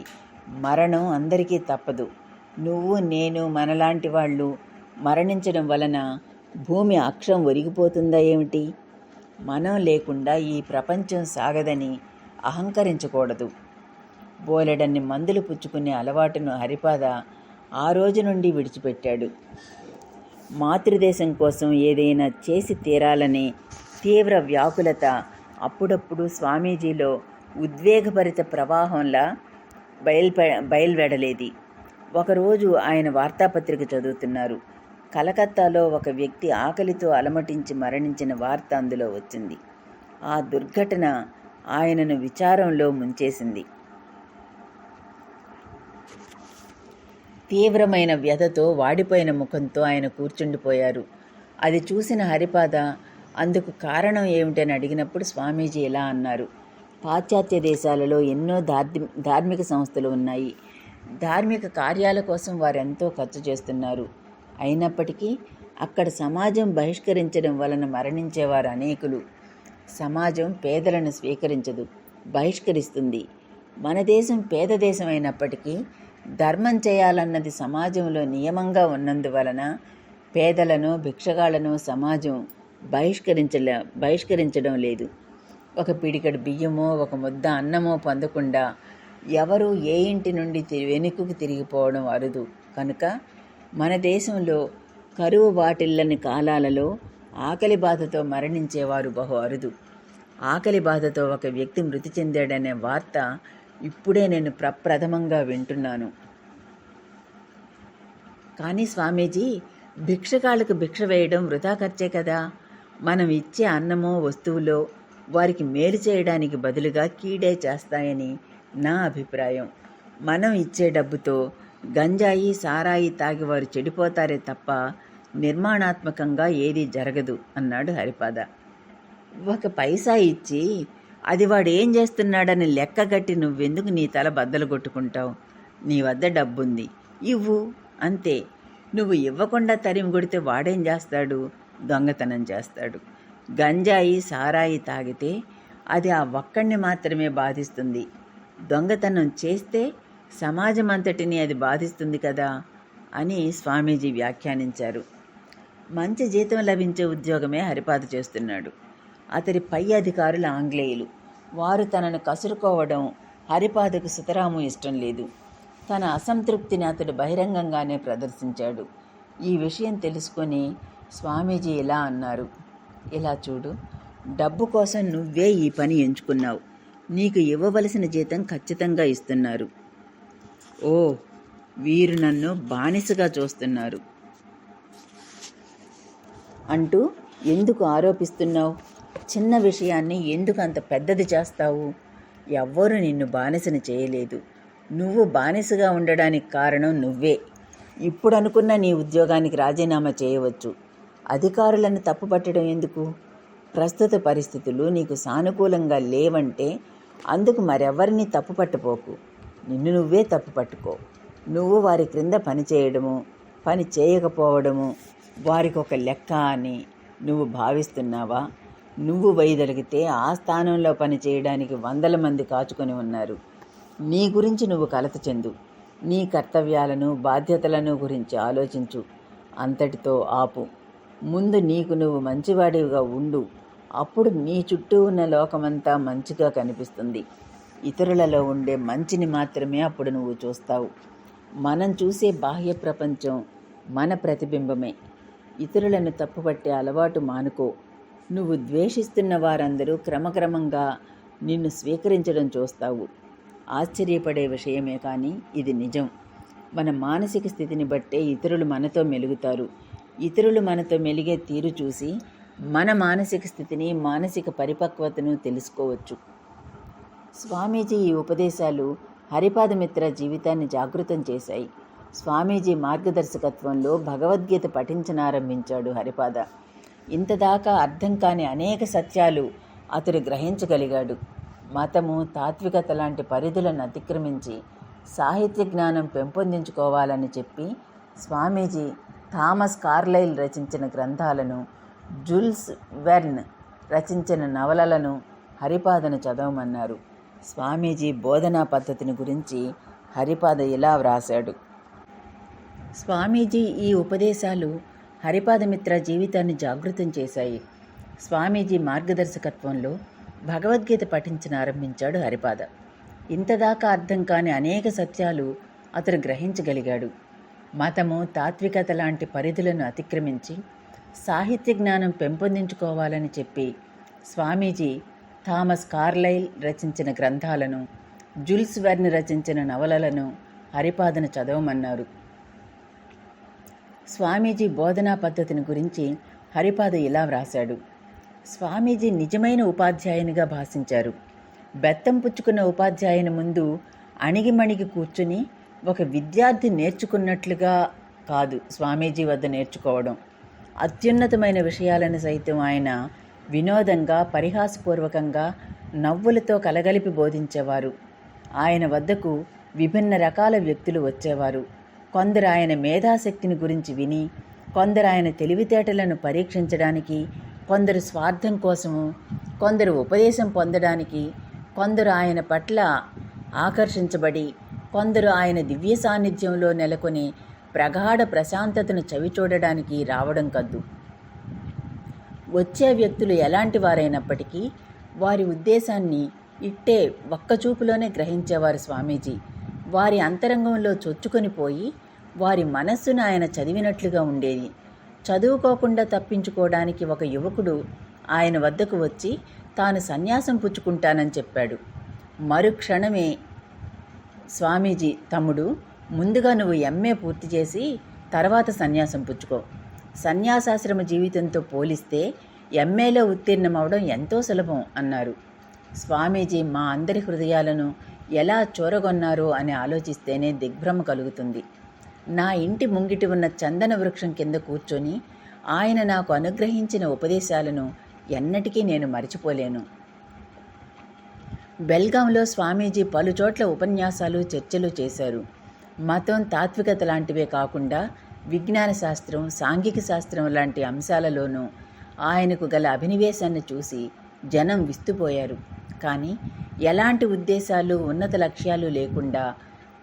మరణం అందరికీ తప్పదు. నువ్వు, నేను, మనలాంటి వాళ్ళు మరణించడం వలన భూమి అక్షం ఒరిగిపోతుందా ఏమిటి? మనం లేకుండా ఈ ప్రపంచం సాగదని అహంకరించకూడదు. బోలెడన్ని మందులు పుచ్చుకునే అలవాటును హరిపాద ఆ రోజు నుండి విడిచిపెట్టాడు. మాతృదేశం కోసం ఏదైనా చేసి తీరాలనే తీవ్ర వ్యాకులత అప్పుడప్పుడు స్వామీజీలో ఉద్వేగభరిత ప్రవాహంలా బయల్వెడలేది. ఒకరోజు ఆయన వార్తాపత్రిక చదువుతున్నారు. కలకత్తాలో ఒక వ్యక్తి ఆకలితో అలమటించి మరణించిన వార్త అందులో వచ్చింది. ఆ దుర్ఘటన ఆయనను విచారంలో ముంచేసింది. తీవ్రమైన వ్యధతో వాడిపోయిన ముఖంతో ఆయన కూర్చుండిపోయారు. అది చూసిన హరిపాద అందుకు కారణం ఏమిటని అడిగినప్పుడు స్వామీజీ ఇలా అన్నారు: పాశ్చాత్య దేశాలలో ఎన్నో ధార్మిక సంస్థలు ఉన్నాయి. ధార్మిక కార్యాల కోసం వారెంతో ఖర్చు చేస్తున్నారు. అయినప్పటికీ అక్కడ సమాజం బహిష్కరించడం వలన మరణించేవారు అనేకులు. సమాజం పేదలను స్వీకరించదు, బహిష్కరిస్తుంది. మన దేశం పేద దేశం అయినప్పటికీ ధర్మం చేయాలన్నది సమాజంలో నియమంగా ఉన్నందువలన పేదలను, భిక్షగాళ్లను సమాజం బహిష్కరించడం లేదు. ఒక పిడికెడు బియ్యమో, ఒక ముద్ద అన్నమో పొందకుండా ఎవరూ ఏ ఇంటి నుండి వెనుకకు తిరిగిపోవడం అరుదు. కనుక మన దేశంలో కరువు వాటిల్లని కాలాలలో ఆకలి బాధతో మరణించేవారు బహు అరుదు. ఆకలి బాధతో ఒక వ్యక్తి మృతి చెందాడనే వార్త ఇప్పుడే నేను ప్రప్రథమంగా వింటున్నాను. కానీ స్వామీజీ, భిక్షగాళ్లకు భిక్ష వేయడం వృధా ఖర్చే కదా. మనం ఇచ్చే అన్నమో వస్తువులో వారికి మేలు చేయడానికి బదులుగా కీడే చేస్తాయని నా అభిప్రాయం. మనం ఇచ్చే డబ్బుతో గంజాయి, సారాయి తాగి వారు చెడిపోతారే తప్ప నిర్మాణాత్మకంగా ఏదీ జరగదు అన్నాడు హరిపాద. ఒక పైసా ఇచ్చి అది వాడు ఏం చేస్తున్నాడని లెక్కగట్టి నువ్వెందుకు నీ తల బద్దలు కొట్టుకుంటావు? నీ వద్ద డబ్బుంది, ఇవ్వు, అంతే. నువ్వు ఇవ్వకుండా తరిమి కొడితే వాడేం చేస్తాడు? దొంగతనం చేస్తాడు. గంజాయి, సారాయి తాగితే అది ఆ ఒక్కడిని మాత్రమే బాధిస్తుంది. దొంగతనం చేస్తే సమాజం అంతటిని అది బాధిస్తుంది కదా అని స్వామీజీ వ్యాఖ్యానించారు. మంచి జీతం లభించే ఉద్యోగమే హరిపాద చేస్తున్నాడు. అతడి పై అధికారులు ఆంగ్లేయులు. వారు తనను కసురుకోవడం హరిపాదకు సుతరాము ఇష్టం లేదు. తన అసంతృప్తిని అతడు బహిరంగంగానే ప్రదర్శించాడు. ఈ విషయం తెలుసుకొని స్వామీజీ ఇలా అన్నారు, ఇలా చూడు, డబ్బు కోసం నువ్వే ఈ పని ఎంచుకున్నావు. నీకు ఇవ్వవలసిన జీతం ఖచ్చితంగా ఇస్తున్నారు. ఓ, వీరు నన్ను బానిసగా చూస్తున్నారు అంటూ ఎందుకు ఆరోపిస్తున్నావు? చిన్న విషయాన్ని ఎందుకు అంత పెద్దది చేస్తావు? ఎవ్వరూ నిన్ను బానిసని చేయలేదు. నువ్వు బానిసగా ఉండడానికి కారణం నువ్వే. ఇప్పుడు అనుకున్న నీ ఉద్యోగానికి రాజీనామా చేయవచ్చు. అధికారులను తప్పుపట్టడం ఎందుకు? ప్రస్తుత పరిస్థితులు నీకు సానుకూలంగా లేవంటే అందుకు మరెవరిని తప్పుపట్టపోకు. నిన్ను నువ్వే తప్పుపట్టుకో. నువ్వు వారి క్రింద పని చేయడము, పని చేయకపోవడము వారికి ఒక లెక్క అని నువ్వు భావిస్తున్నావా? నువ్వు వైదొలిగితే ఆ స్థానంలో పని చేయడానికి 100 మంది కాచుకొని ఉన్నారు. నీ గురించి నువ్వు కలత చెందు. నీ కర్తవ్యాలను, బాధ్యతలను గురించి ఆలోచించు. అంతటితో ఆపు. ముందు నీకు నువ్వు మంచివాడివిగా ఉండు. అప్పుడు నీ చుట్టూ ఉన్న లోకమంతా మంచిగా కనిపిస్తుంది. ఇతరులలో ఉండే మంచిని మాత్రమే అప్పుడు నువ్వు చూస్తావు. మనం చూసే బాహ్య ప్రపంచం మన ప్రతిబింబమే. ఇతరులను తప్పుపట్టే అలవాటు మానుకో. నువ్వు ద్వేషిస్తున్న వారందరూ క్రమక్రమంగా నిన్ను స్వీకరించడం చూస్తావు. ఆశ్చర్యపడే విషయమే కానీ ఇది నిజం. మన మానసిక స్థితిని బట్టే ఇతరులు మనతో మెలుగుతారు. ఇతరులు మనతో మెలిగే తీరు చూసి మన మానసిక స్థితిని, మానసిక పరిపక్వతను తెలుసుకోవచ్చు. స్వామీజీ ఈ ఉపదేశాలు హరిపాదమిత్ర జీవితాన్ని జాగృతం చేశాయి. స్వామీజీ మార్గదర్శకత్వంలో భగవద్గీత పఠించనారంభించాడు హరిపాద. ఇంతదాకా అర్థం కాని అనేక సత్యాలు అతడు గ్రహించగలిగాడు. మతము, తాత్వికత లాంటి పరిధులను అతిక్రమించి సాహిత్య జ్ఞానం పెంపొందించుకోవాలని చెప్పి స్వామీజీ థామస్ కార్లైల్ రచించిన గ్రంథాలను, జూల్స్ వెర్న్ రచించిన నవలలను హరిపాదను చదవమన్నారు. స్వామీజీ బోధనా పద్ధతిని గురించి హరిపాద ఇలా వ్రాశాడు. స్వామీజీ ఈ ఉపదేశాలు హరిపాదమిత్ర జీవితాన్ని జాగృతం చేశాయి. స్వామీజీ మార్గదర్శకత్వంలో భగవద్గీత పఠించనారంభించాడు హరిపాద. ఇంతదాకా అర్థం కాని అనేక సత్యాలు అతడు గ్రహించగలిగాడు. మతము, తాత్వికత లాంటి పరిధులను అతిక్రమించి సాహిత్య జ్ఞానం పెంపొందించుకోవాలని చెప్పి స్వామీజీ థామస్ కార్లైల్ రచించిన గ్రంథాలను, జూల్స్ వెర్న్ రచించిన నవలలను హరిపాదను చదవమన్నారు. స్వామీజీ బోధనా పద్ధతిని గురించి హరిపాద ఇలా వ్రాశాడు. స్వామీజీ నిజమైన ఉపాధ్యాయునిగా భాషించారు. బెత్తం పుచ్చుకున్న ఉపాధ్యాయుని ముందు అణిగిమణిగి కూర్చుని ఒక విద్యార్థి నేర్చుకున్నట్లుగా కాదు స్వామీజీ వద్ద నేర్చుకోవడం. అత్యున్నతమైన విషయాలను సైతం ఆయన వినోదంగా, పరిహాసపూర్వకంగా, నవ్వులతో కలగలిపి బోధించేవారు. ఆయన వద్దకు విభిన్న రకాల వ్యక్తులు వచ్చేవారు. కొందరు ఆయన మేధాశక్తిని గురించి విని, కొందరు ఆయన తెలివితేటలను పరీక్షించడానికి, కొందరు స్వార్థం కోసము, కొందరు ఉపదేశం పొందడానికి, కొందరు ఆయన పట్ల ఆకర్షించబడి, కొందరు ఆయన దివ్య సాన్నిధ్యంలో నెలకొని ప్రగాఢ ప్రశాంతతను చవిచూడడానికి రావడం కద్దు. వచ్చే వ్యక్తులు ఎలాంటి వారైనప్పటికీ వారి ఉద్దేశాన్ని ఇట్టే ఒక్కచూపులోనే గ్రహించేవారు స్వామీజీ. వారి అంతరంగంలో చొచ్చుకొని పోయి వారి మనస్సును ఆయన చదివినట్లుగా ఉండేది. చదువుకోకుండా తప్పించుకోవడానికి ఒక యువకుడు ఆయన వద్దకు వచ్చి తాను సన్యాసం పుచ్చుకుంటానని చెప్పాడు. మరుక్షణమే స్వామీజీ, తమ్ముడు, ముందుగా నువ్వు ఎంఏ పూర్తి చేసి తర్వాత సన్యాసం పుచ్చుకో. సన్యాసాశ్రమ జీవితంతో పోలిస్తే ఎంఏలో ఉత్తీర్ణమవడం ఎంతో సులభం అన్నారు. స్వామీజీ మా అందరి హృదయాలను ఎలా చూరగొన్నారో అని ఆలోచిస్తేనే దిగ్భ్రమ కలుగుతుంది. నా ఇంటి ముంగిటి ఉన్న చందన వృక్షం కింద కూర్చొని ఆయన నాకు అనుగ్రహించిన ఉపదేశాలను ఎన్నటికీ నేను మరిచిపోలేను. బెల్గాంలో స్వామీజీ పలుచోట్ల ఉపన్యాసాలు, చర్చలు చేశారు. మతం, తాత్వికత లాంటివే కాకుండా విజ్ఞాన శాస్త్రం, సాంఘిక శాస్త్రం లాంటి అంశాలలోనూ ఆయనకు గల అభినివేశాన్ని చూసి జనం విస్తుపోయారు. కానీ ఎలాంటి ఉద్దేశాలు, ఉన్నత లక్ష్యాలు లేకుండా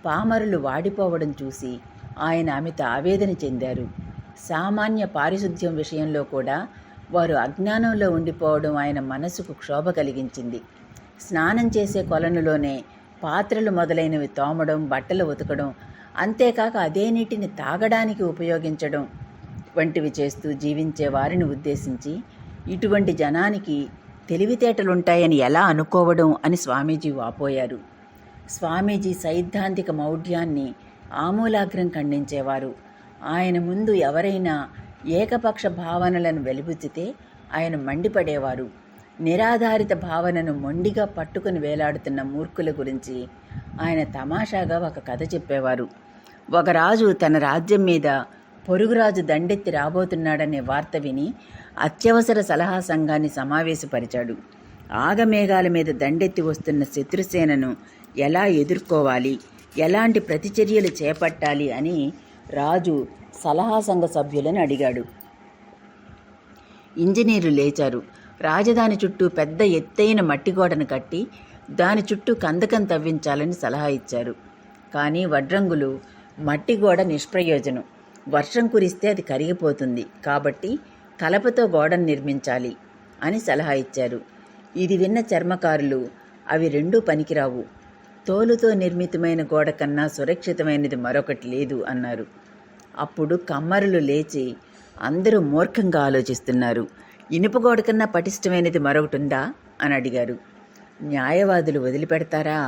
పామరులు వాడిపోవడం చూసి ఆయన అమిత ఆవేదన చెందారు. సామాన్య పారిశుద్ధ్యం విషయంలో కూడా వారు అజ్ఞానంలో ఉండిపోవడం ఆయన మనసుకు క్షోభ కలిగించింది. స్నానం చేసే కొలనులోనే పాత్రలు మొదలైనవి తోమడం, బట్టలు ఉతకడం, అంతేకాక అదే నీటిని తాగడానికి ఉపయోగించడం వంటివి చేస్తూ జీవించే వారిని ఉద్దేశించి ఇటువంటి జనానికి తెలివితేటలుంటాయని ఎలా అనుకోవడం అని స్వామీజీ వాపోయారు. స్వామీజీ సైద్ధాంతిక మౌఢ్యాన్ని ఆమూలాగ్రం ఖండించేవారు. ఆయన ముందు ఎవరైనా ఏకపక్ష భావనలను వెలిబుచ్చితే ఆయన మండిపడేవారు. నిరాధారిత భావనను మొండిగా పట్టుకుని వేలాడుతున్న మూర్ఖుల గురించి ఆయన తమాషాగా ఒక కథ చెప్పేవారు. ఒక రాజు తన రాజ్యం మీద పొరుగురాజు దండెత్తి రాబోతున్నాడనే వార్త విని అత్యవసర సలహా సంఘాన్ని సమావేశపరిచాడు. ఆగమేఘాల మీద దండెత్తి వస్తున్న శత్రుసేనను ఎలా ఎదుర్కోవాలి, ఎలాంటి ప్రతిచర్యలు చేపట్టాలి అని రాజు సలహా సంఘ సభ్యులను అడిగాడు. ఇంజనీర్లు లేచారు. రాజధాని చుట్టూ పెద్ద ఎత్తైన మట్టిగోడను కట్టి దాని చుట్టూ కందకం తవ్వించాలని సలహా ఇచ్చారు. కానీ వడ్రంగులు మట్టిగోడ నిష్ప్రయోజనం, వర్షం కురిస్తే అది కరిగిపోతుంది, కాబట్టి కలపతో గోడను నిర్మించాలి అని సలహా ఇచ్చారు. ఇది విన్న చర్మకారులు అవి రెండూ పనికిరావు, తోలుతో నిర్మితమైన గోడ కన్నా సురక్షితమైనది మరొకటి లేదు అన్నారు. అప్పుడు కమ్మరులు లేచి అందరూ మూర్ఖంగా ఆలోచిస్తున్నారు, ఇనుప గోడ కన్నా పటిష్టమైనది మరొకటి ఉందా అని అడిగారు. న్యాయవాదులు వదిలిపెడతారా?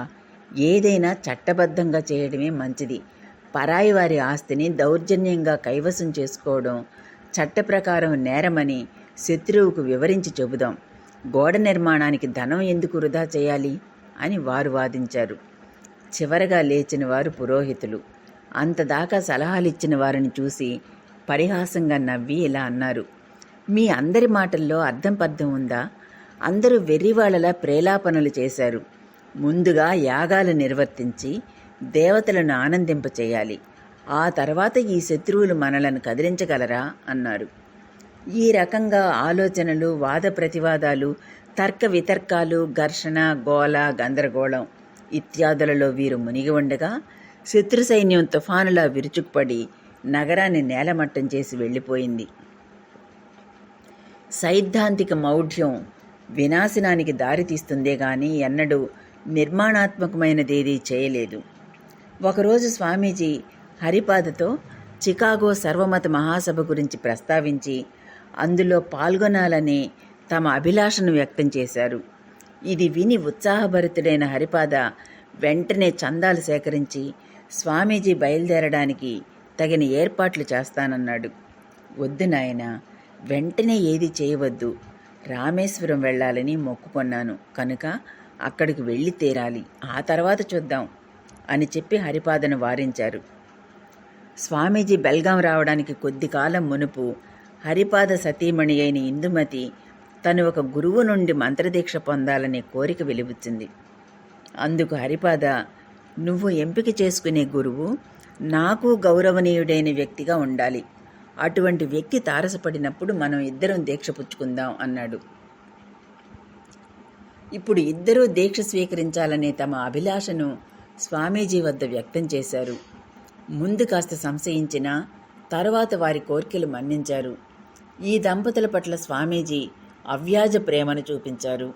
ఏదైనా చట్టబద్ధంగా చేయడమే మంచిది. పరాయి వారి ఆస్తిని దౌర్జన్యంగా కైవసం చేసుకోవడం చట్ట ప్రకారం నేరమని శత్రువుకు వివరించి చెబుదాం. గోడ నిర్మాణానికి ధనం ఎందుకు వృధా చేయాలి అని వారు వాదించారు. చివరగా లేచిన వారు పురోహితులు. అంతదాకా సలహాలిచ్చిన వారిని చూసి పరిహాసంగా నవ్వి ఇలా అన్నారు, మీ అందరి మాటల్లో అర్థం పర్థం ఉందా? అందరూ వెర్రివాళ్లలా ప్రేలాపనలు చేశారు. ముందుగా యాగాలు నిర్వర్తించి దేవతలను ఆనందింపచేయాలి, ఆ తర్వాత ఈ శత్రువులు మనలను కదిలించగలరా అన్నారు. ఈ రకంగా ఆలోచనలు, వాద ప్రతివాదాలు, తర్క వితర్కాలు, ఘర్షణ, గోల, గందరగోళం ఇత్యాదులలో వీరు మునిగి ఉండగా శత్రు సైన్యం తుఫానులా విరుచుకుపడి నగరాన్ని నేలమట్టం చేసి వెళ్ళిపోయింది. సైద్ధాంతిక మౌఢ్యం వినాశనానికి దారితీస్తుందే గాని ఎన్నడూ నిర్మాణాత్మకమైనదేదీ చేయలేదు. ఒకరోజు స్వామీజీ హరిపాదతో చికాగో సర్వమత మహాసభ గురించి ప్రస్తావించి అందులో పాల్గొనాలనే తమ అభిలాషను వ్యక్తం చేశారు. ఇది విని ఉత్సాహభరితుడైన హరిపాద వెంటనే చందాలు సేకరించి స్వామీజీ బయలుదేరడానికి తగిన ఏర్పాట్లు చేస్తానన్నాడు. వద్దు నాయనా, వెంటనే ఏది చేయవద్దు. రామేశ్వరం వెళ్ళాలని మొక్కుకొన్నాను కనుక అక్కడికి వెళ్ళి తీరాలి, ఆ తర్వాత చూద్దాం అని చెప్పి హరిపాదను వారించారు. స్వామీజీ బెల్గాం రావడానికి కొద్ది కాలం మునుపు హరిపాద సతీమణి అయిన ఇందుమతి తను ఒక గురువు నుండి మంత్రదీక్ష పొందాలనే కోరిక వెలిబుచ్చింది. అందుకు హరిపాద, నువ్వు ఎంపిక చేసుకునే గురువు నాకు గౌరవనీయుడైన వ్యక్తిగా ఉండాలి. అటువంటి వ్యక్తి తారసపడినప్పుడు మనం ఇద్దరం దీక్ష పుచ్చుకుందాం అన్నాడు. ఇప్పుడు ఇద్దరూ దీక్ష స్వీకరించాలనే తమ అభిలాషను స్వామీజీ వద్ద వ్యక్తం చేశారు. ముందు కాస్త సంశయించినా తరువాత వారి కోరికలు మన్నించారు. ఈ దంపతుల పట్ల స్వామీజీ అవ్యాజ ప్రేమను చూపించారు.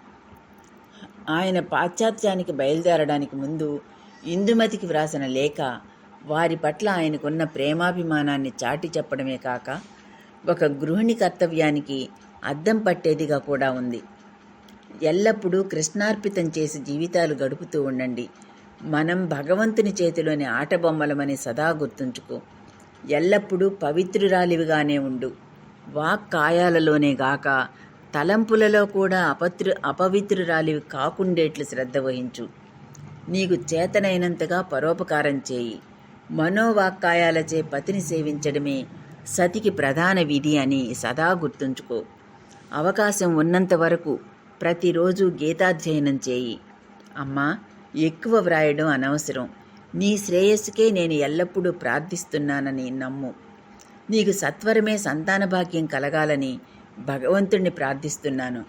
ఆయన పాశ్చాత్యానికి బయలుదేరడానికి ముందు ఇందుమతికి వ్రాసిన లేఖ వారి పట్ల ఆయనకున్న ప్రేమాభిమానాన్ని చాటి చెప్పడమే కాక ఒక గృహిణి కర్తవ్యానికి అద్దం పట్టేదిగా కూడా ఉంది. ఎల్లప్పుడూ కృష్ణార్పితం చేసి జీవితాలు గడుపుతూ ఉండండి. మనం భగవంతుని చేతిలోని ఆటబొమ్మలమని సదా గుర్తుంచుకో. ఎల్లప్పుడూ పవిత్రురాలివిగానే ఉండు. వాక్కాయాలలోనే గాక తలంపులలో కూడా అపవిత్రురాలివి కాకుండేట్లు శ్రద్ధ వహించు. నీకు చేతనైనంతగా పరోపకారం చేయి. మనోవాక్కాయాలచే పతిని సేవించడమే సతికి ప్రధాన విధి అని సదా గుర్తుంచుకో. అవకాశం ఉన్నంత వరకు ప్రతిరోజు గీతాధ్యయనం చేయి. అమ్మా, ఎక్కువ వ్రాయడం అనవసరం. నీ శ్రేయస్సుకే నేను ఎల్లప్పుడూ ప్రార్థిస్తున్నానని నమ్ము. నీకు సత్వరమే సంతాన భాగ్యం కలగాలని భగవంతుణ్ణి ప్రార్థిస్తున్నాను.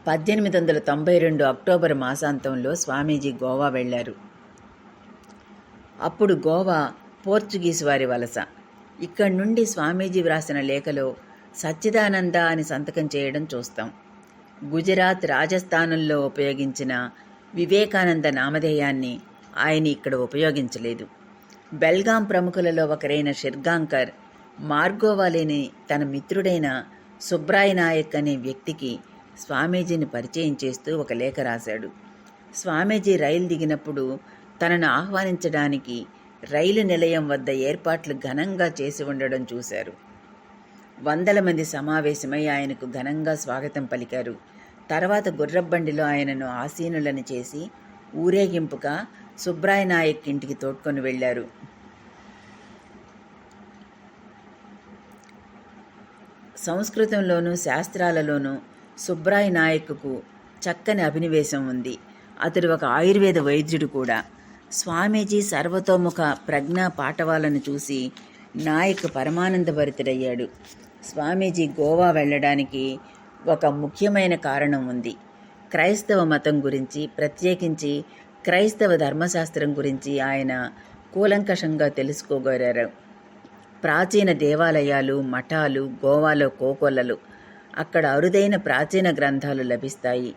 1892 అక్టోబర్ మాసాంతంలో స్వామీజీ గోవా వెళ్లారు. అప్పుడు గోవా పోర్చుగీసు వారి వలస. ఇక్కడి నుండి స్వామీజీ వ్రాసిన లేఖలో సచ్చిదానంద అని సంతకం చేయడం చూస్తాం. గుజరాత్, రాజస్థానంలో ఉపయోగించిన వివేకానంద నామధేయాన్ని ఆయన ఇక్కడ ఉపయోగించలేదు. బెల్గాం ప్రముఖులలో ఒకరైన షిర్గాంకర్ మార్గోవాలేని తన మిత్రుడైన సుబ్రాయ్ నాయక్ అనే వ్యక్తికి స్వామీజీని పరిచయం చేస్తూ ఒక లేఖ రాశాడు. స్వామీజీ రైలు దిగినప్పుడు తనను ఆహ్వానించడానికి రైలు నిలయం వద్ద ఏర్పాట్లు ఘనంగా చేసి ఉండడం చూశారు. 100 మంది సమావేశమై ఆయనకు ఘనంగా స్వాగతం పలికారు. తర్వాత గుర్రబండిలో ఆయనను ఆసీనులను చేసి ఊరేగింపుగా సుబ్రాయ్ నాయక్ ఇంటికి తోడ్కొని వెళ్లారు. సంస్కృతంలోనూ శాస్త్రాలలోనూ సుబ్రాయ్ నాయక్కు చక్కని అభినివేశం ఉంది. అతడు ఒక ఆయుర్వేద వైద్యుడు కూడా. స్వామీజీ సర్వతోముఖ ప్రజ్ఞా పాఠవాలను చూసి నాయక్ పరమానందభరితుడయ్యాడు. స్వామీజీ గోవా వెళ్ళడానికి ఒక ముఖ్యమైన కారణం ఉంది. క్రైస్తవ మతం గురించి, ప్రత్యేకించి క్రైస్తవ ధర్మశాస్త్రం గురించి ఆయన కూలంకషంగా తెలుసుకోగోరారు. ప్రాచీన దేవాలయాలు, మఠాలు, గోవాలో కోకొల్లలు. అక్కడ అరుదైన ప్రాచీన గ్రంథాలు లభిస్తాయి.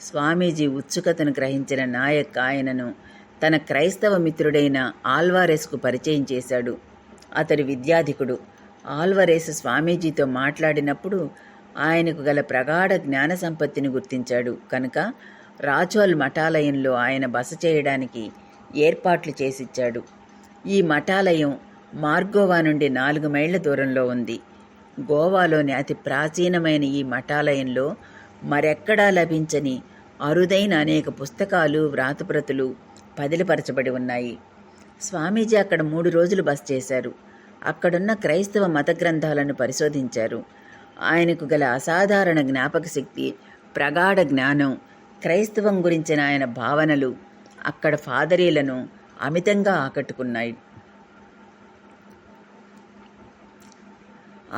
స్వామీజీ ఉత్సుకతను గ్రహించిన నాయక్ ఆయనను తన క్రైస్తవ మిత్రుడైన ఆల్వారెస్కు పరిచయం చేశాడు. అతడి విద్యాధికుడు. ఆల్వరేస్ స్వామీజీతో మాట్లాడినప్పుడు ఆయనకు గల ప్రగాఢ జ్ఞాన సంపత్తిని గుర్తించాడు కనుక రాచోల్ మఠాలయంలో ఆయన బస చేయడానికి ఏర్పాట్లు చేసిచ్చాడు. ఈ మఠాలయం మార్గోవా నుండి 4 మైళ్ళ దూరంలో ఉంది. గోవాలోని అతి ప్రాచీనమైన ఈ మఠాలయంలో మరెక్కడా లభించని అరుదైన అనేక పుస్తకాలు, వ్రాతప్రతులు పదిలపరచబడి ఉన్నాయి. స్వామీజీ అక్కడ 3 రోజులు బస చేశారు. అక్కడున్న క్రైస్తవ మత గ్రంథాలను పరిశోధించారు. ఆయనకు గల అసాధారణ జ్ఞాపక శక్తి, ప్రగాఢ జ్ఞానం, క్రైస్తవం గురించిన ఆయన భావనలు అక్కడ ఫాదరీలను అమితంగా ఆకట్టుకున్నాయి.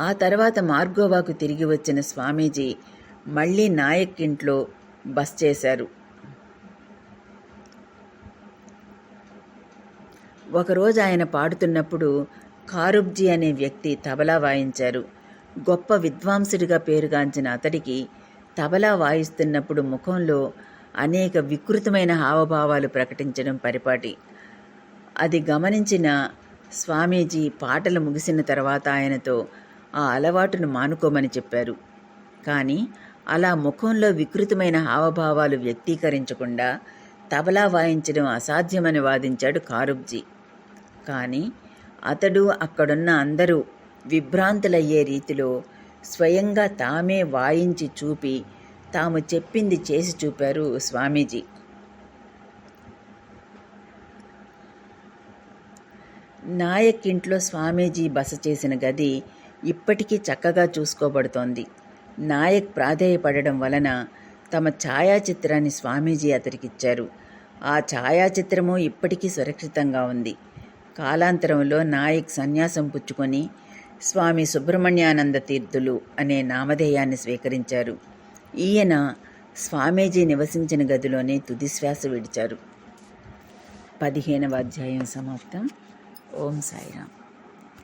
ఆ తర్వాత మార్గోవాకు తిరిగి వచ్చిన స్వామీజీ మళ్ళీ నాయక్ ఇంట్లో బస చేశారు. ఒకరోజు ఆయన పాడుతున్నప్పుడు కారుబ్జీ అనే వ్యక్తి తబలా వాయించారు. గొప్ప విద్వాంసుడిగా పేరుగాంచిన అతడికి తబలా వాయిస్తున్నప్పుడు ముఖంలో అనేక వికృతమైన హావభావాలు ప్రకటించడం పరిపాటి. అది గమనించిన స్వామీజీ పాటలు ముగిసిన తర్వాత ఆయనతో ఆ అలవాటును మానుకోమని చెప్పారు. కానీ అలా ముఖంలో వికృతమైన హావభావాలు వ్యక్తీకరించకుండా తబలా వాయించడం అసాధ్యమని వాదించాడు కారుబ్జీ. కానీ అతడు, అక్కడున్న అందరూ విభ్రాంతులయ్యే రీతిలో స్వయంగా తామే వాయించి చూపి తాము చెప్పింది చేసి చూపారు స్వామీజీ. నాయక్ ఇంట్లో స్వామీజీ బస చేసిన గది ఇప్పటికీ చక్కగా చూసుకోబడుతోంది. నాయక్ ప్రాధేయపడడం వలన తమ ఛాయాచిత్రాన్ని స్వామీజీ అతడికిచ్చారు. ఆ ఛాయాచిత్రము ఇప్పటికీ సురక్షితంగా ఉంది. కాలాంతరంలో నాయక్ సన్యాసం పుచ్చుకొని స్వామి సుబ్రహ్మణ్యానంద తీర్థులు అనే నామధేయాన్ని స్వీకరించారు. ఈయన స్వామీజీ నివసించిన గదిలోనే తుదిశ్వాస విడిచారు. 15వ అధ్యాయం సమాప్తం. ఓం సాయిరామ్.